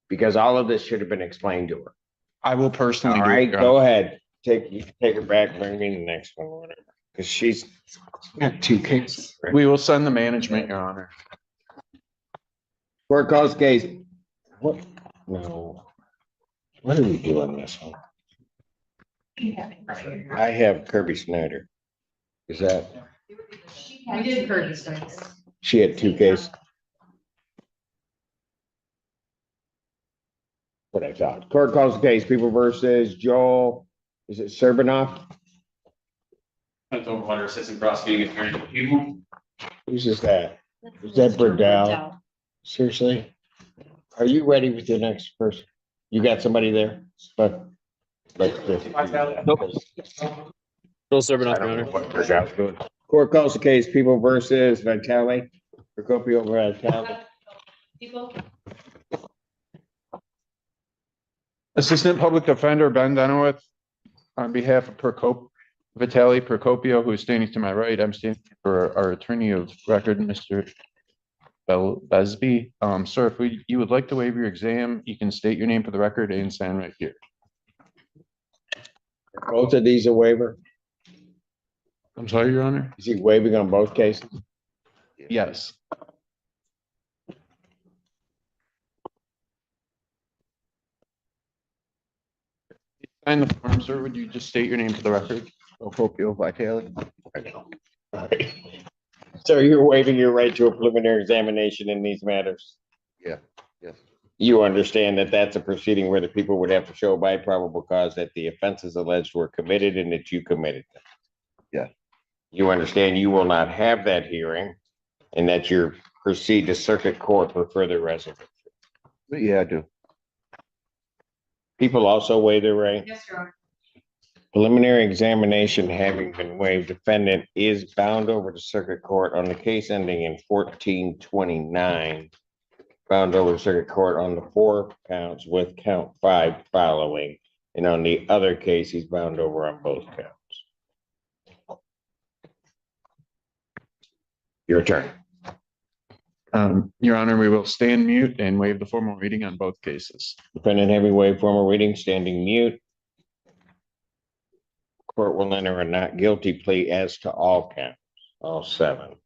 because all of this should have been explained to her. I will personally. All do it, right, Your go Honor. ahead. You can take her back, bring me the next one, or whatever. Because she's got 2 cases. We will send the management, Your Honor. Court calls case. What? No. What do we do on this one? I have Kirby Snyder. Is that, We did Kirby's things. she had 2 cases? What I thought. Court calls the case, people versus Joel, is it Serbinoff? Overwater Assistant Prosecuting Attorney. People. Who's is that? Is that Burdell? Seriously? Are you ready with your next person? You got somebody there? But let's just. Nope. Still serving off, Your Honor. Court calls the case, people versus Vitale, Procopio Vitale. People? Assistant Public Defender Ben Dunaway on behalf of Vitaly Procopio, who is standing to my right. I'm standing for our attorney of record, Mr. Besby. Sir, if you would like to waive your exam, you can state your name for the record and sign right here. Both of these a waiver? I'm sorry, Your Honor? Is he waiving on both cases? Yes. Sign the form, sir. Would you just state your name for the record? Proprio vitality. I know. All right. So you're waiving your right to a preliminary examination in these matters? Yeah, yes. You understand that that's a proceeding where the people would have to show by probable cause that the offenses alleged were committed and that you committed them? Yeah. You understand you will not have that hearing and that you proceed to circuit court for further resolution? Yeah, I do. People also waive their right? Yes, Your Honor. Preliminary examination having been waived, defendant is bound over to circuit court on the case ending in 1429. Bound over to circuit court on the 4 counts with count 5 following. And on the other case, he's bound over on both counts. Your turn. Your Honor, we will stand mute and waive the formal reading on both cases. Defendant having waived formal reading, standing mute. Court will enter a not guilty plea as to all counts, all 7.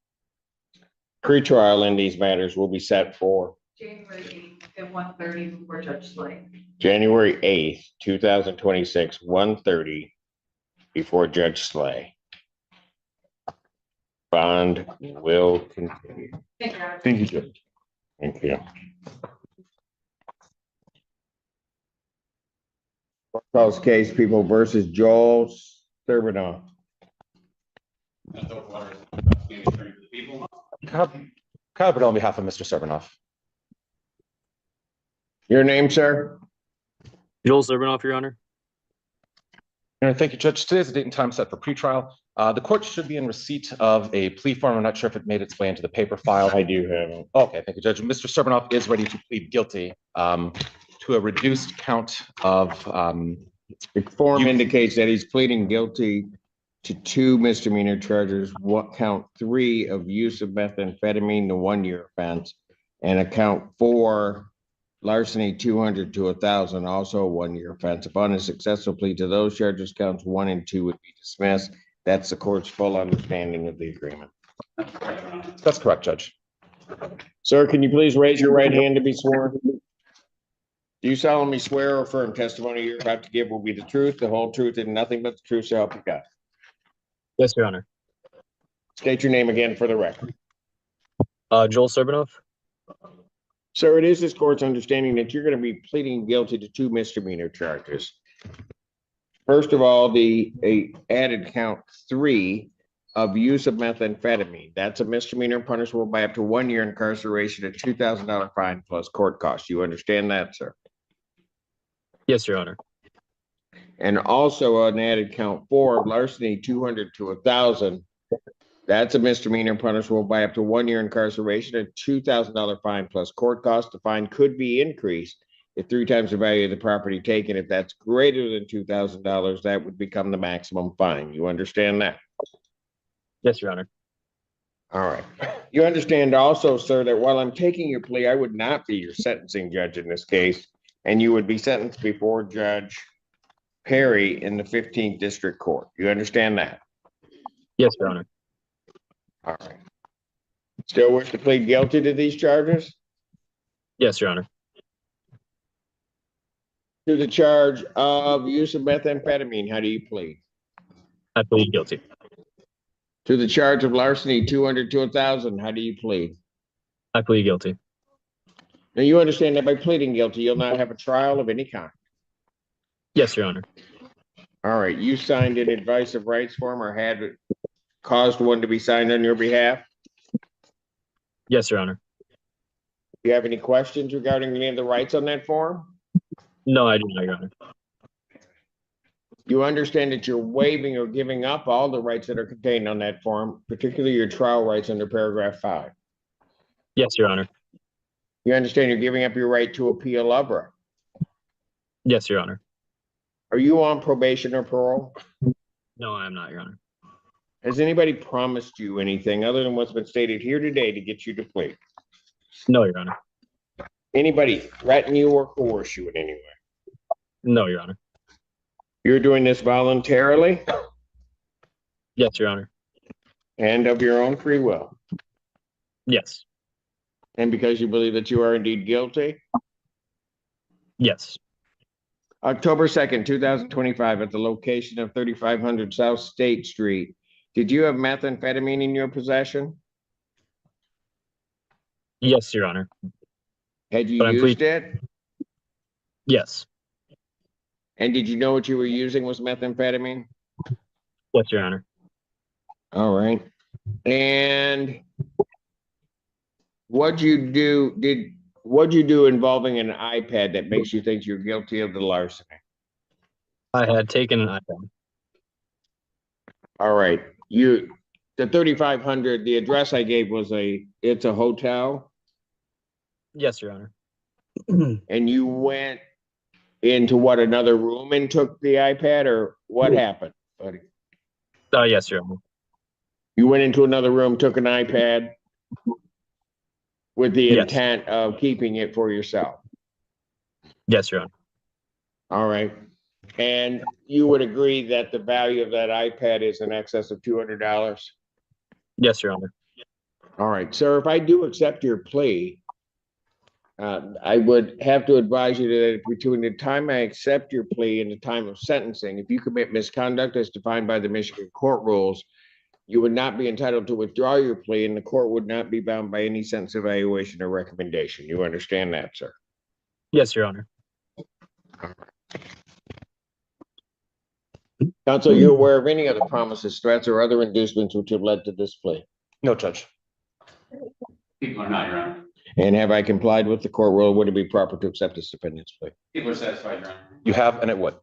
Pretrial in these matters will be set for January 8th at 1:30 before Judge Slay. January 8th, 2026, 1:30 before Judge Slay. Bond will continue. Thank you, Your Honor. Thank you, Judge. Thank you. Calls case People versus Joel Sterbanoff. Kyle Bedell on behalf of Mr. Serbanoff. Your name, sir? Joel Zerbanoff, Your Honor. Thank you, Judge. Today is the date and time set for pretrial. The court should be in receipt of a plea form. I'm not sure if it made its way into the paper file. I do have it. Okay, thank you, Judge. Mr. Serbanoff is ready to plead guilty to a reduced count of. The form indicates that he's pleading guilty to 2 misdemeanor charges, count 3 of use of methamphetamine, the 1-year offense, and account 4 larceny 200 to 1,000, also a 1-year offense. Upon a successful plea to those charges, counts 1 and 2 would be dismissed. That's the court's full understanding of the agreement. That's correct, Judge. Sir, can you please raise your right hand to be sworn? Do you solemnly swear or affirm testimony you're about to give will be the truth, the whole truth, and nothing but the truth, so help you God? Yes, Your Honor. State your name again for the record. Joel Zerbanoff. Sir, it is this court's understanding that you're going to be pleading guilty to 2 misdemeanor charges. First of all, the added count 3 of use of methamphetamine. That's a misdemeanor punishable by up to 1 year incarceration, a $2,000 fine plus court costs. You understand that, sir? Yes, Your Honor. And also an added count 4 of larceny 200 to 1,000. That's a misdemeanor punishable by up to 1 year incarceration, a $2,000 fine plus court costs. The fine could be increased if 3 times the value of the property taken. If that's greater than $2,000, that would become the maximum fine. You understand that? Yes, Your Honor. All right. You understand also, sir, that while I'm taking your plea, I would not be your sentencing judge in this case, and you would be sentenced before Judge Perry in the 15th District Court. You understand that? Yes, Your Honor. All right. Still wish to plead guilty to these charges? Yes, Your Honor. To the charge of use of methamphetamine, how do you plead? I plead guilty. To the charge of larceny 200 to 1,000, how do you plead? I plead guilty. Now you understand that by pleading guilty, you'll not have a trial of any kind. Yes, Your Honor. All right, you signed an advice of rights form or had caused one to be signed on your behalf? Yes, Your Honor. Do you have any questions regarding any of the rights on that form? No, I do not, Your Honor. You understand that you're waiving or giving up all the rights that are contained on that form, particularly your trial rights under paragraph 5. Yes, Your Honor. You understand you're giving up your right to appeal UBRA. Yes, Your Honor. Are you on probation or parole? No, I am not, Your Honor. Has anybody promised you anything other than what's been stated here today to get you to plead? No, Your Honor. Anybody threaten you or coerce you in any way? No, Your Honor. You're doing this voluntarily? Yes, Your Honor. And of your own free will? Yes. And because you believe that you are indeed guilty? Yes. October 2nd, 2025, at the location of 3500 South State Street. Did you have methamphetamine in your possession? Yes, Your Honor. Had you But I'm used it? Yes. And did you know what you were using was methamphetamine? Yes, Your Honor. All right. And what'd you do involving an iPad that makes you think you're guilty of the larceny? I had taken an iPhone. All right, the 3500, the address I gave was it's a hotel, Yes, Your Honor. and you went into another room and took the iPad, or what happened, buddy? Yes, Your Honor. You went into another room, took an iPad with the Yes. intent of keeping it for yourself. Yes, Your Honor. All right. And you would agree that the value of that iPad is in excess of $200? Yes, Your Honor. All right, sir, if I do accept your plea, I would have to advise you that between the time I accept your plea and the time of sentencing, if you commit misconduct as defined by the Michigan court rules, you would not be entitled to withdraw your plea, and the court would not be bound by any sentence evaluation or recommendation. You understand that, sir? Yes, Your Honor. Counsel, are you aware of any other promises, threats, or other inducements which have led to this plea? No, Judge. People are not, Your Honor. And have I complied with the court rule? Would it be proper to accept this defendant's plea? People are satisfied, Your Honor. You have, and it would.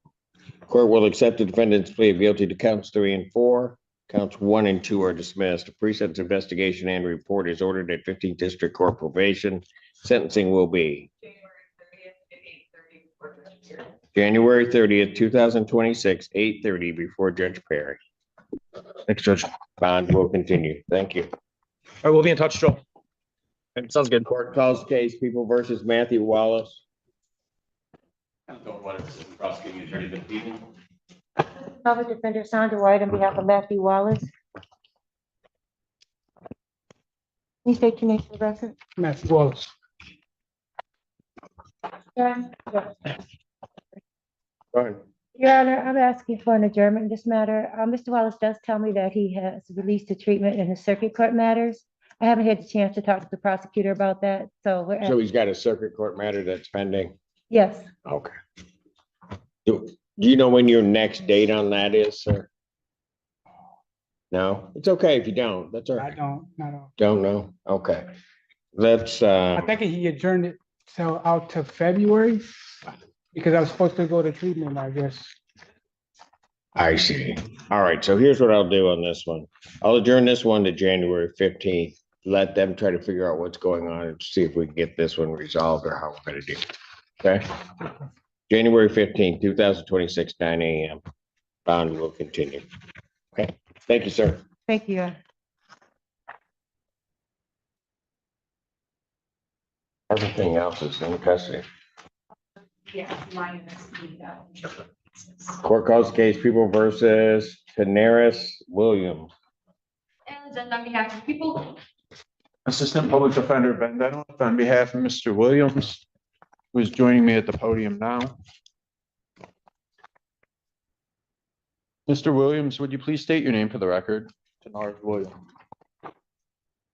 Court will accept the defendant's plea of guilty to counts 3 and 4. Counts 1 and 2 are dismissed. A pre-sentence investigation and report is ordered at 15th District Court probation. Sentencing will be January 30th, 2026, 8:30 before Judge Perry. Thanks, Judge. Bond will continue. Thank you. All right, we'll be in touch, Joe. Sounds good. Court calls case People versus Matthew Wallace. What assistant prosecuting attorney for the people? Public Defender Sandra White on behalf of Matthew Wallace. Can you state your name for the record? Matthew Wallace. Yeah. Go ahead. Your Honor, I'm asking for an adjournment in this matter. Mr. Wallace does tell me that he has released the treatment in his circuit court matters. I haven't had the chance to talk to the prosecutor about that, so we're. So he's got a circuit court matter that's pending? Yes, Okay. Do you know when your next date on that is, sir? No, it's okay if you don't. That's all I right. don't. Know? Okay. Let's, I think he adjourned it till out to February because I was supposed to go to treatment, I guess. I see. All right, so here's what I'll do on this one. I'll adjourn this one to January 15th. Let them try to figure out what's going on and see if we can get this one resolved or how we're gonna do it. Okay? January 15th, 2026, 9 a.m. Bond will continue. Okay, thank you, sir. thank you. Everything else is in custody. Yeah, minus the, Court calls case People versus Tanaris Williams. And then on behalf of people, Assistant Public Defender Ben Dunlap on behalf of Mr. Williams, who is joining me at the podium now. Mr. Williams, would you please state your name for the record? Tanaris Williams.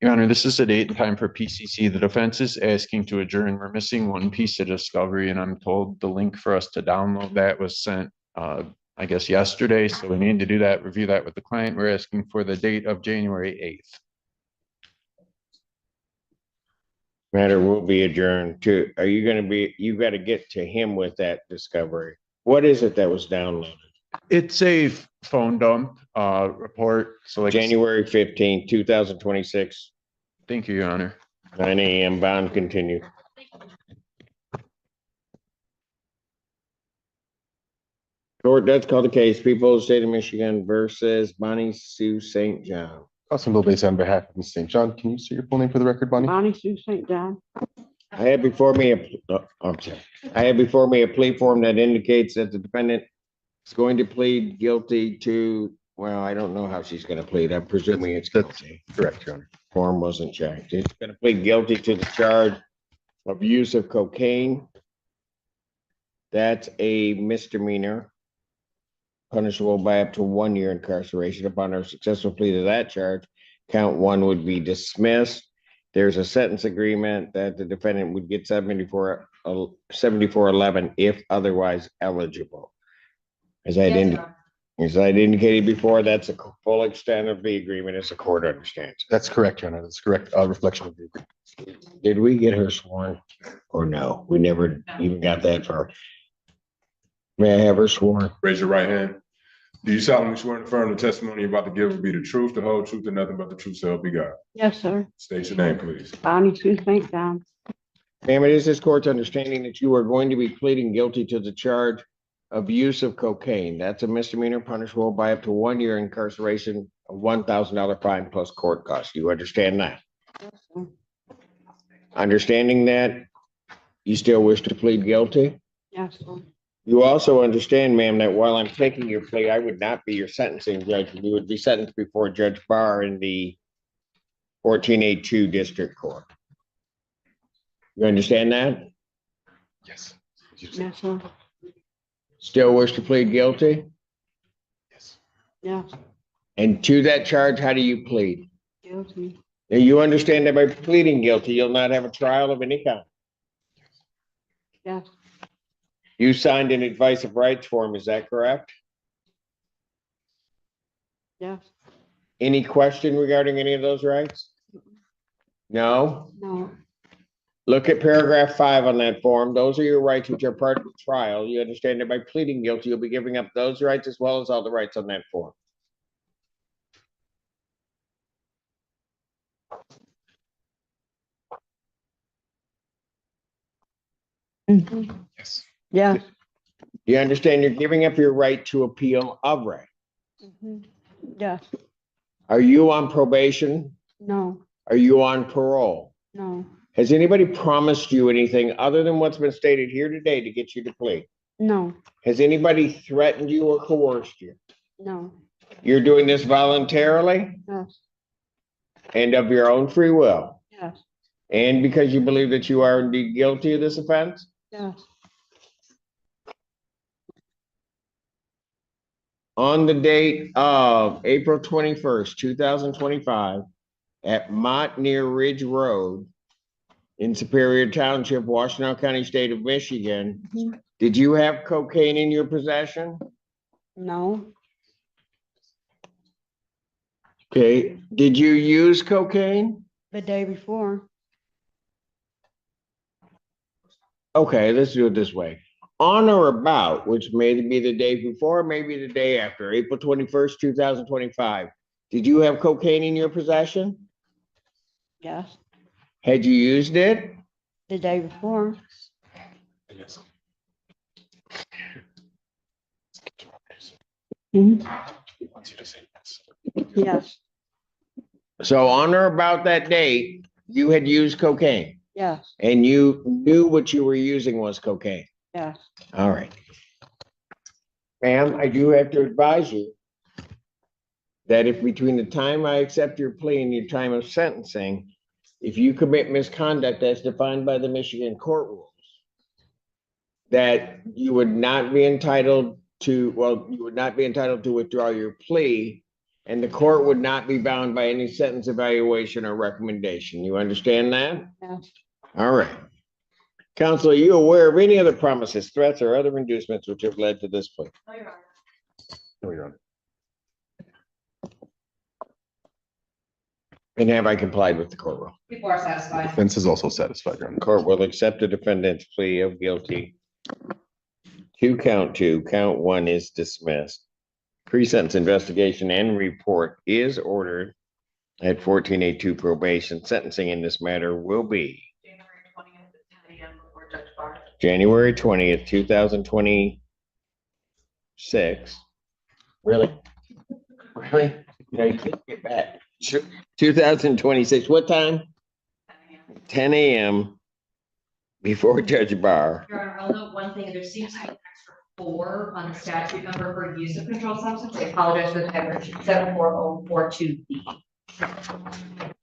Your Honor, this is the date and time for PCC. The defense is asking to adjourn. We're missing one piece of discovery, and I'm told the link for us to download that was sent, I guess, yesterday. So we need to do that, review that with the client. We're asking for the date of January 8th. Matter will be adjourned to, are you gonna be, you gotta get to him with that discovery. What is it that was downloaded? It's a phone dump report. So like January 15th, 2026. Thank you, Your Honor. 9 a.m. Bond continue. Court does call the case People of the State of Michigan versus Bonnie Sue St. John. Austin Bill Bates on behalf of Ms. St. John. Can you say your full name for the record, Bonnie? Bonnie Sue St. John. I have before me a plea form that indicates that the defendant is going to plead guilty to, well, I don't know how she's gonna plead. I'm presuming it's guilty. Correct, Your Honor. Form wasn't checked. He's gonna plead guilty to the charge of use of cocaine. That's a misdemeanor, punishable by up to 1 year incarceration. Upon a successful plea to that charge, count one would be dismissed. There's a sentence agreement that the defendant would get 7411 if otherwise eligible. As I'd indicated before, that's a full extent of the agreement as the court understands. That's correct, Your Honor. That's correct. Reflection of the agreement. Did we get her sworn or no? We never even got that far. May I have her sworn? Raise your right hand. Do you solemnly swear and affirm the testimony you're about to give will be the truth, the whole truth, and nothing but the truth, so help you God? Yes, sir. State your name, please. Bonnie Sue St. John. Ma'am, it is this court's understanding that you are going to be pleading guilty to the charge of use of cocaine. That's a misdemeanor punishable by up to 1 year incarceration, a $1,000 fine plus court costs. You understand that? Yes, sir. Understanding that, you still wish to plead guilty? Yes, sir. You also understand, ma'am, that while I'm taking your plea, I would not be your sentencing judge. You would be sentenced before Judge Barr in the 1482 District Court. You understand that? Yes. Yes, sir. Still wish to plead guilty? Yes. Yes. And to that charge, how do you plead? Guilty. Now, you understand that by pleading guilty, you'll not have a trial of any kind. Yes. You signed an advice of rights form, is that correct? Yes. Any question regarding any of those rights? No? No. Look at paragraph 5 on that form. Those are your rights which are part of the trial. You understand that by pleading guilty, you'll be giving up those rights as well as all the rights on that form. Mm-hmm. Yes. Yeah. You understand you're giving up your right to appeal of right. Mm-hmm. Yes. Are you on probation? No. Are you on parole? No. Has anybody promised you anything other than what's been stated here today to get you to plea? No. Has anybody threatened you or coerced you? No. You're doing this voluntarily Yes. and of your own free will, Yes. and because you believe that you are indeed guilty of this offense? Yes. On the date of April 21st, 2025, at Montneer Ridge Road in Superior Township, Washtenaw County, State of Michigan, Mhm. did you have cocaine in your possession? No. Okay, did you use cocaine? The day before. Okay, let's do it this way. On or about, which may be the day before, maybe the day after, April 21st, 2025, did you have cocaine in your possession? Yes. Had you used it? The day before. Yes. Mhm. He wants you to say yes. Yes. So on or about that date, you had used cocaine Yes. and you knew what you were using was cocaine. Yes. All right. Ma'am, I do have to advise you that if between the time I accept your plea and your time of sentencing, if you commit misconduct as defined by the Michigan court rules, that you would not be entitled to, you would not be entitled to withdraw your plea, and the court would not be bound by any sentence evaluation or recommendation. You understand that? Yes. All right. Counsel, are you aware of any other promises, threats, or other inducements which have led to this plea? No, Your Honor. And have I complied with the court rule? People are satisfied. Defense is also satisfied, Your Honor. Court will accept the defendant's plea of guilty to count 2. Count 1 is dismissed. Pre-sentence investigation and report is ordered at 1482 probation. Sentencing in this matter will be January 20th, 2026. Really? Really? No, you can't get back. 2026, what time? 10 a.m. before Judge Barr. Your Honor, I'll note one thing, there seems to be an extra 4 on the statute number for use of controlled substance. I apologize for the typo, 74042B.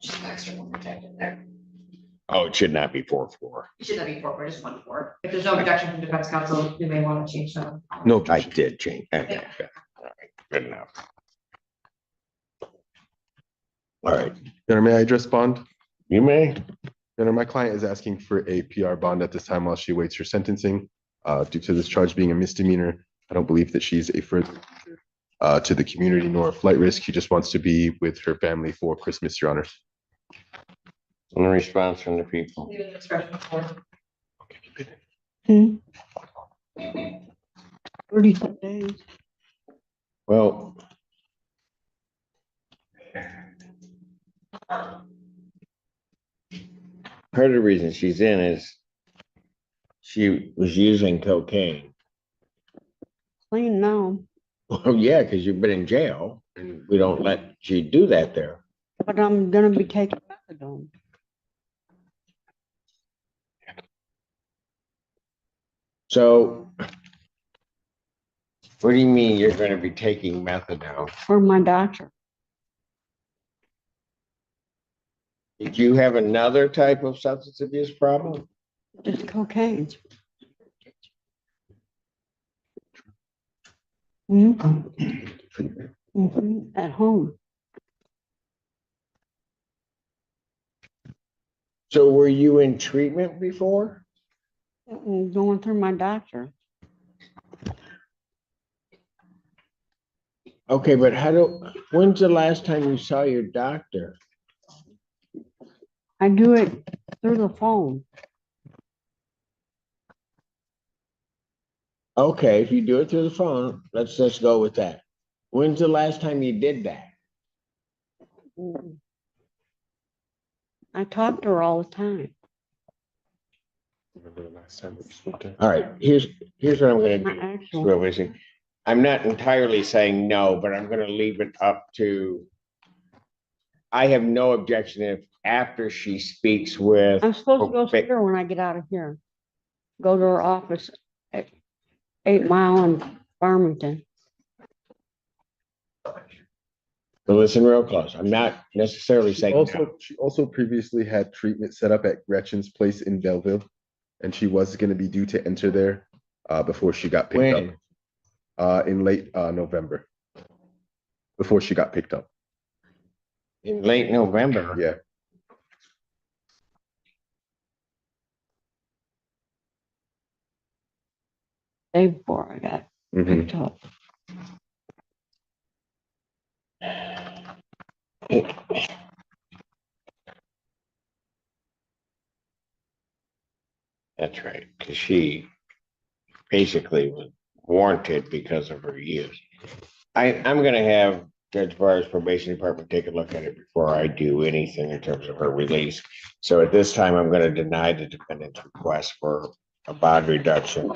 Just an extra one protected there. Oh, it should not be 4-4. It should not be 4-4, just 1-4. If there's no objection from defense counsel, we may want to change that. No, I did change. Okay, okay. All right, good enough. All right, Your Honor, may I address bond? you may. Your Honor, my client is asking for a PR bond at this time while she awaits her sentencing. Due to this charge being a misdemeanor, I don't believe that she's a further to the community nor a flight risk. She just wants to be with her family for Christmas, Your Honor. In response from the people. Leave it expression for. 30 days. Well. Part of the reason she's in is she was using cocaine. Clean now, Well, yeah, because you've been in jail and we don't let you do that there. but I'm gonna be taking methadone. So. What do you mean you're going to be taking methadone? For my doctor. Did you have another type of substance abuse problem? Just cocaine. At home. So were you in treatment before? Going through my doctor. Okay, but when's the last time you saw your doctor? I do it through the phone. Okay, if you do it through the phone, let's just go with that. When's the last time you did that? I talk to her all the time. All right, here's what I'm gonna My do. actual- Real easy. I'm not entirely saying no, but I'm gonna leave it up to. I have no objection if after she speaks with. I'm supposed to go see her when I get out of here. Go to her office at 8 Mile in Farmington. But listen real close. I'm not necessarily saying no. She also previously had treatment set up at Gretchen's place in Belleville, and she was going to be due to enter there before she got picked When? up. In late November, before she got picked up. In late November. Yeah. Day before I got picked up. That's right, because she basically was warranted because of her use. I'm gonna have Judge Barr's probation department take a look at it before I do anything in terms of her release. So at this time, I'm gonna deny the defendant's request for a bond reduction.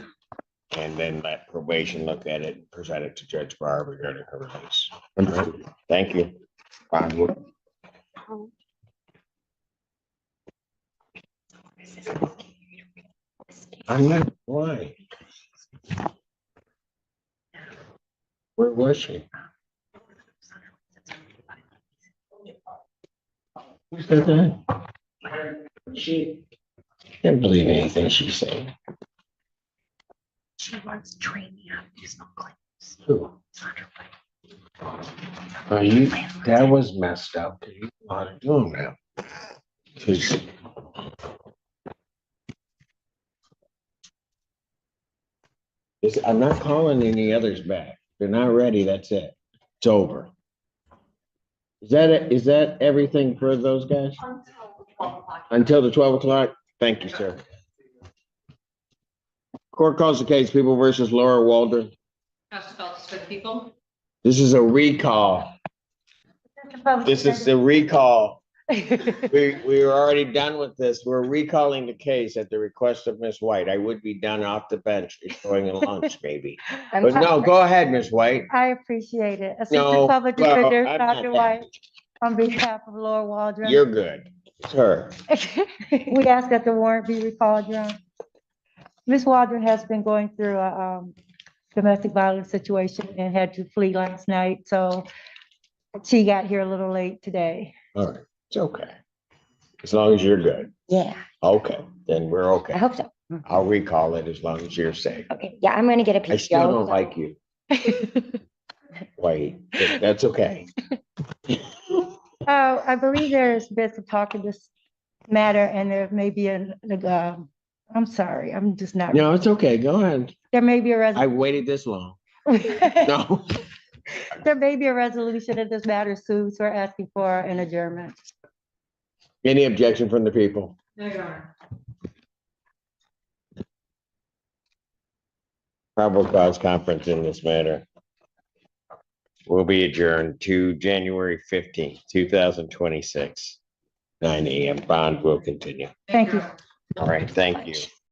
And then let probation look at it and present it to Judge Barr regarding her release. Understood. Thank you. Bond. I'm not, why? Where was she? Who said that? She can't believe anything she's saying. She wants to train me how to do smoke cleans. Who? Sandra White. Are you, that was messed up. You know how to do them now. 'Cause I'm not calling any others back. They're not ready. That's it. It's over. Is that everything for those guys? Until the 12 o'clock? Thank you, sir. Court calls the case, People versus Laura Waldron. House of Feltes for the people. This is a recall. This is the recall. We were already done with this. We're recalling the case at the request of Miss White. I would be done off the bench enjoying a lunch, maybe. But no, go ahead, Miss White. I appreciate it. No, Assistant Public well, Defender, I'm not Dr. that. White, on behalf of Laura Waldron. You're good. It's her. We ask that the warrant be recalled, Your Honor. Ms. Waldron has been going through a domestic violence situation and had to flee last night, so she got here a little late today. All right, it's okay. As long as you're good. Yeah, Okay, then we're I okay. hope so. I'll recall it as long as you're safe. Okay, yeah, I'm gonna get a PTO. I still don't so- like you. Wait, that's okay. I believe there's been some talk of this matter and there may be I'm sorry, I'm just not. No, it's okay. Go ahead. There may be a I waited this long. resolution. No. There may be a resolution of this matter soon, so we're asking for an adjournment. Any objection from the people? No, Your Honor. Probable cause conference in this matter will be adjourned to January 15th, 2026, 9 a.m. Bond will continue. Thank you. All right, thank you.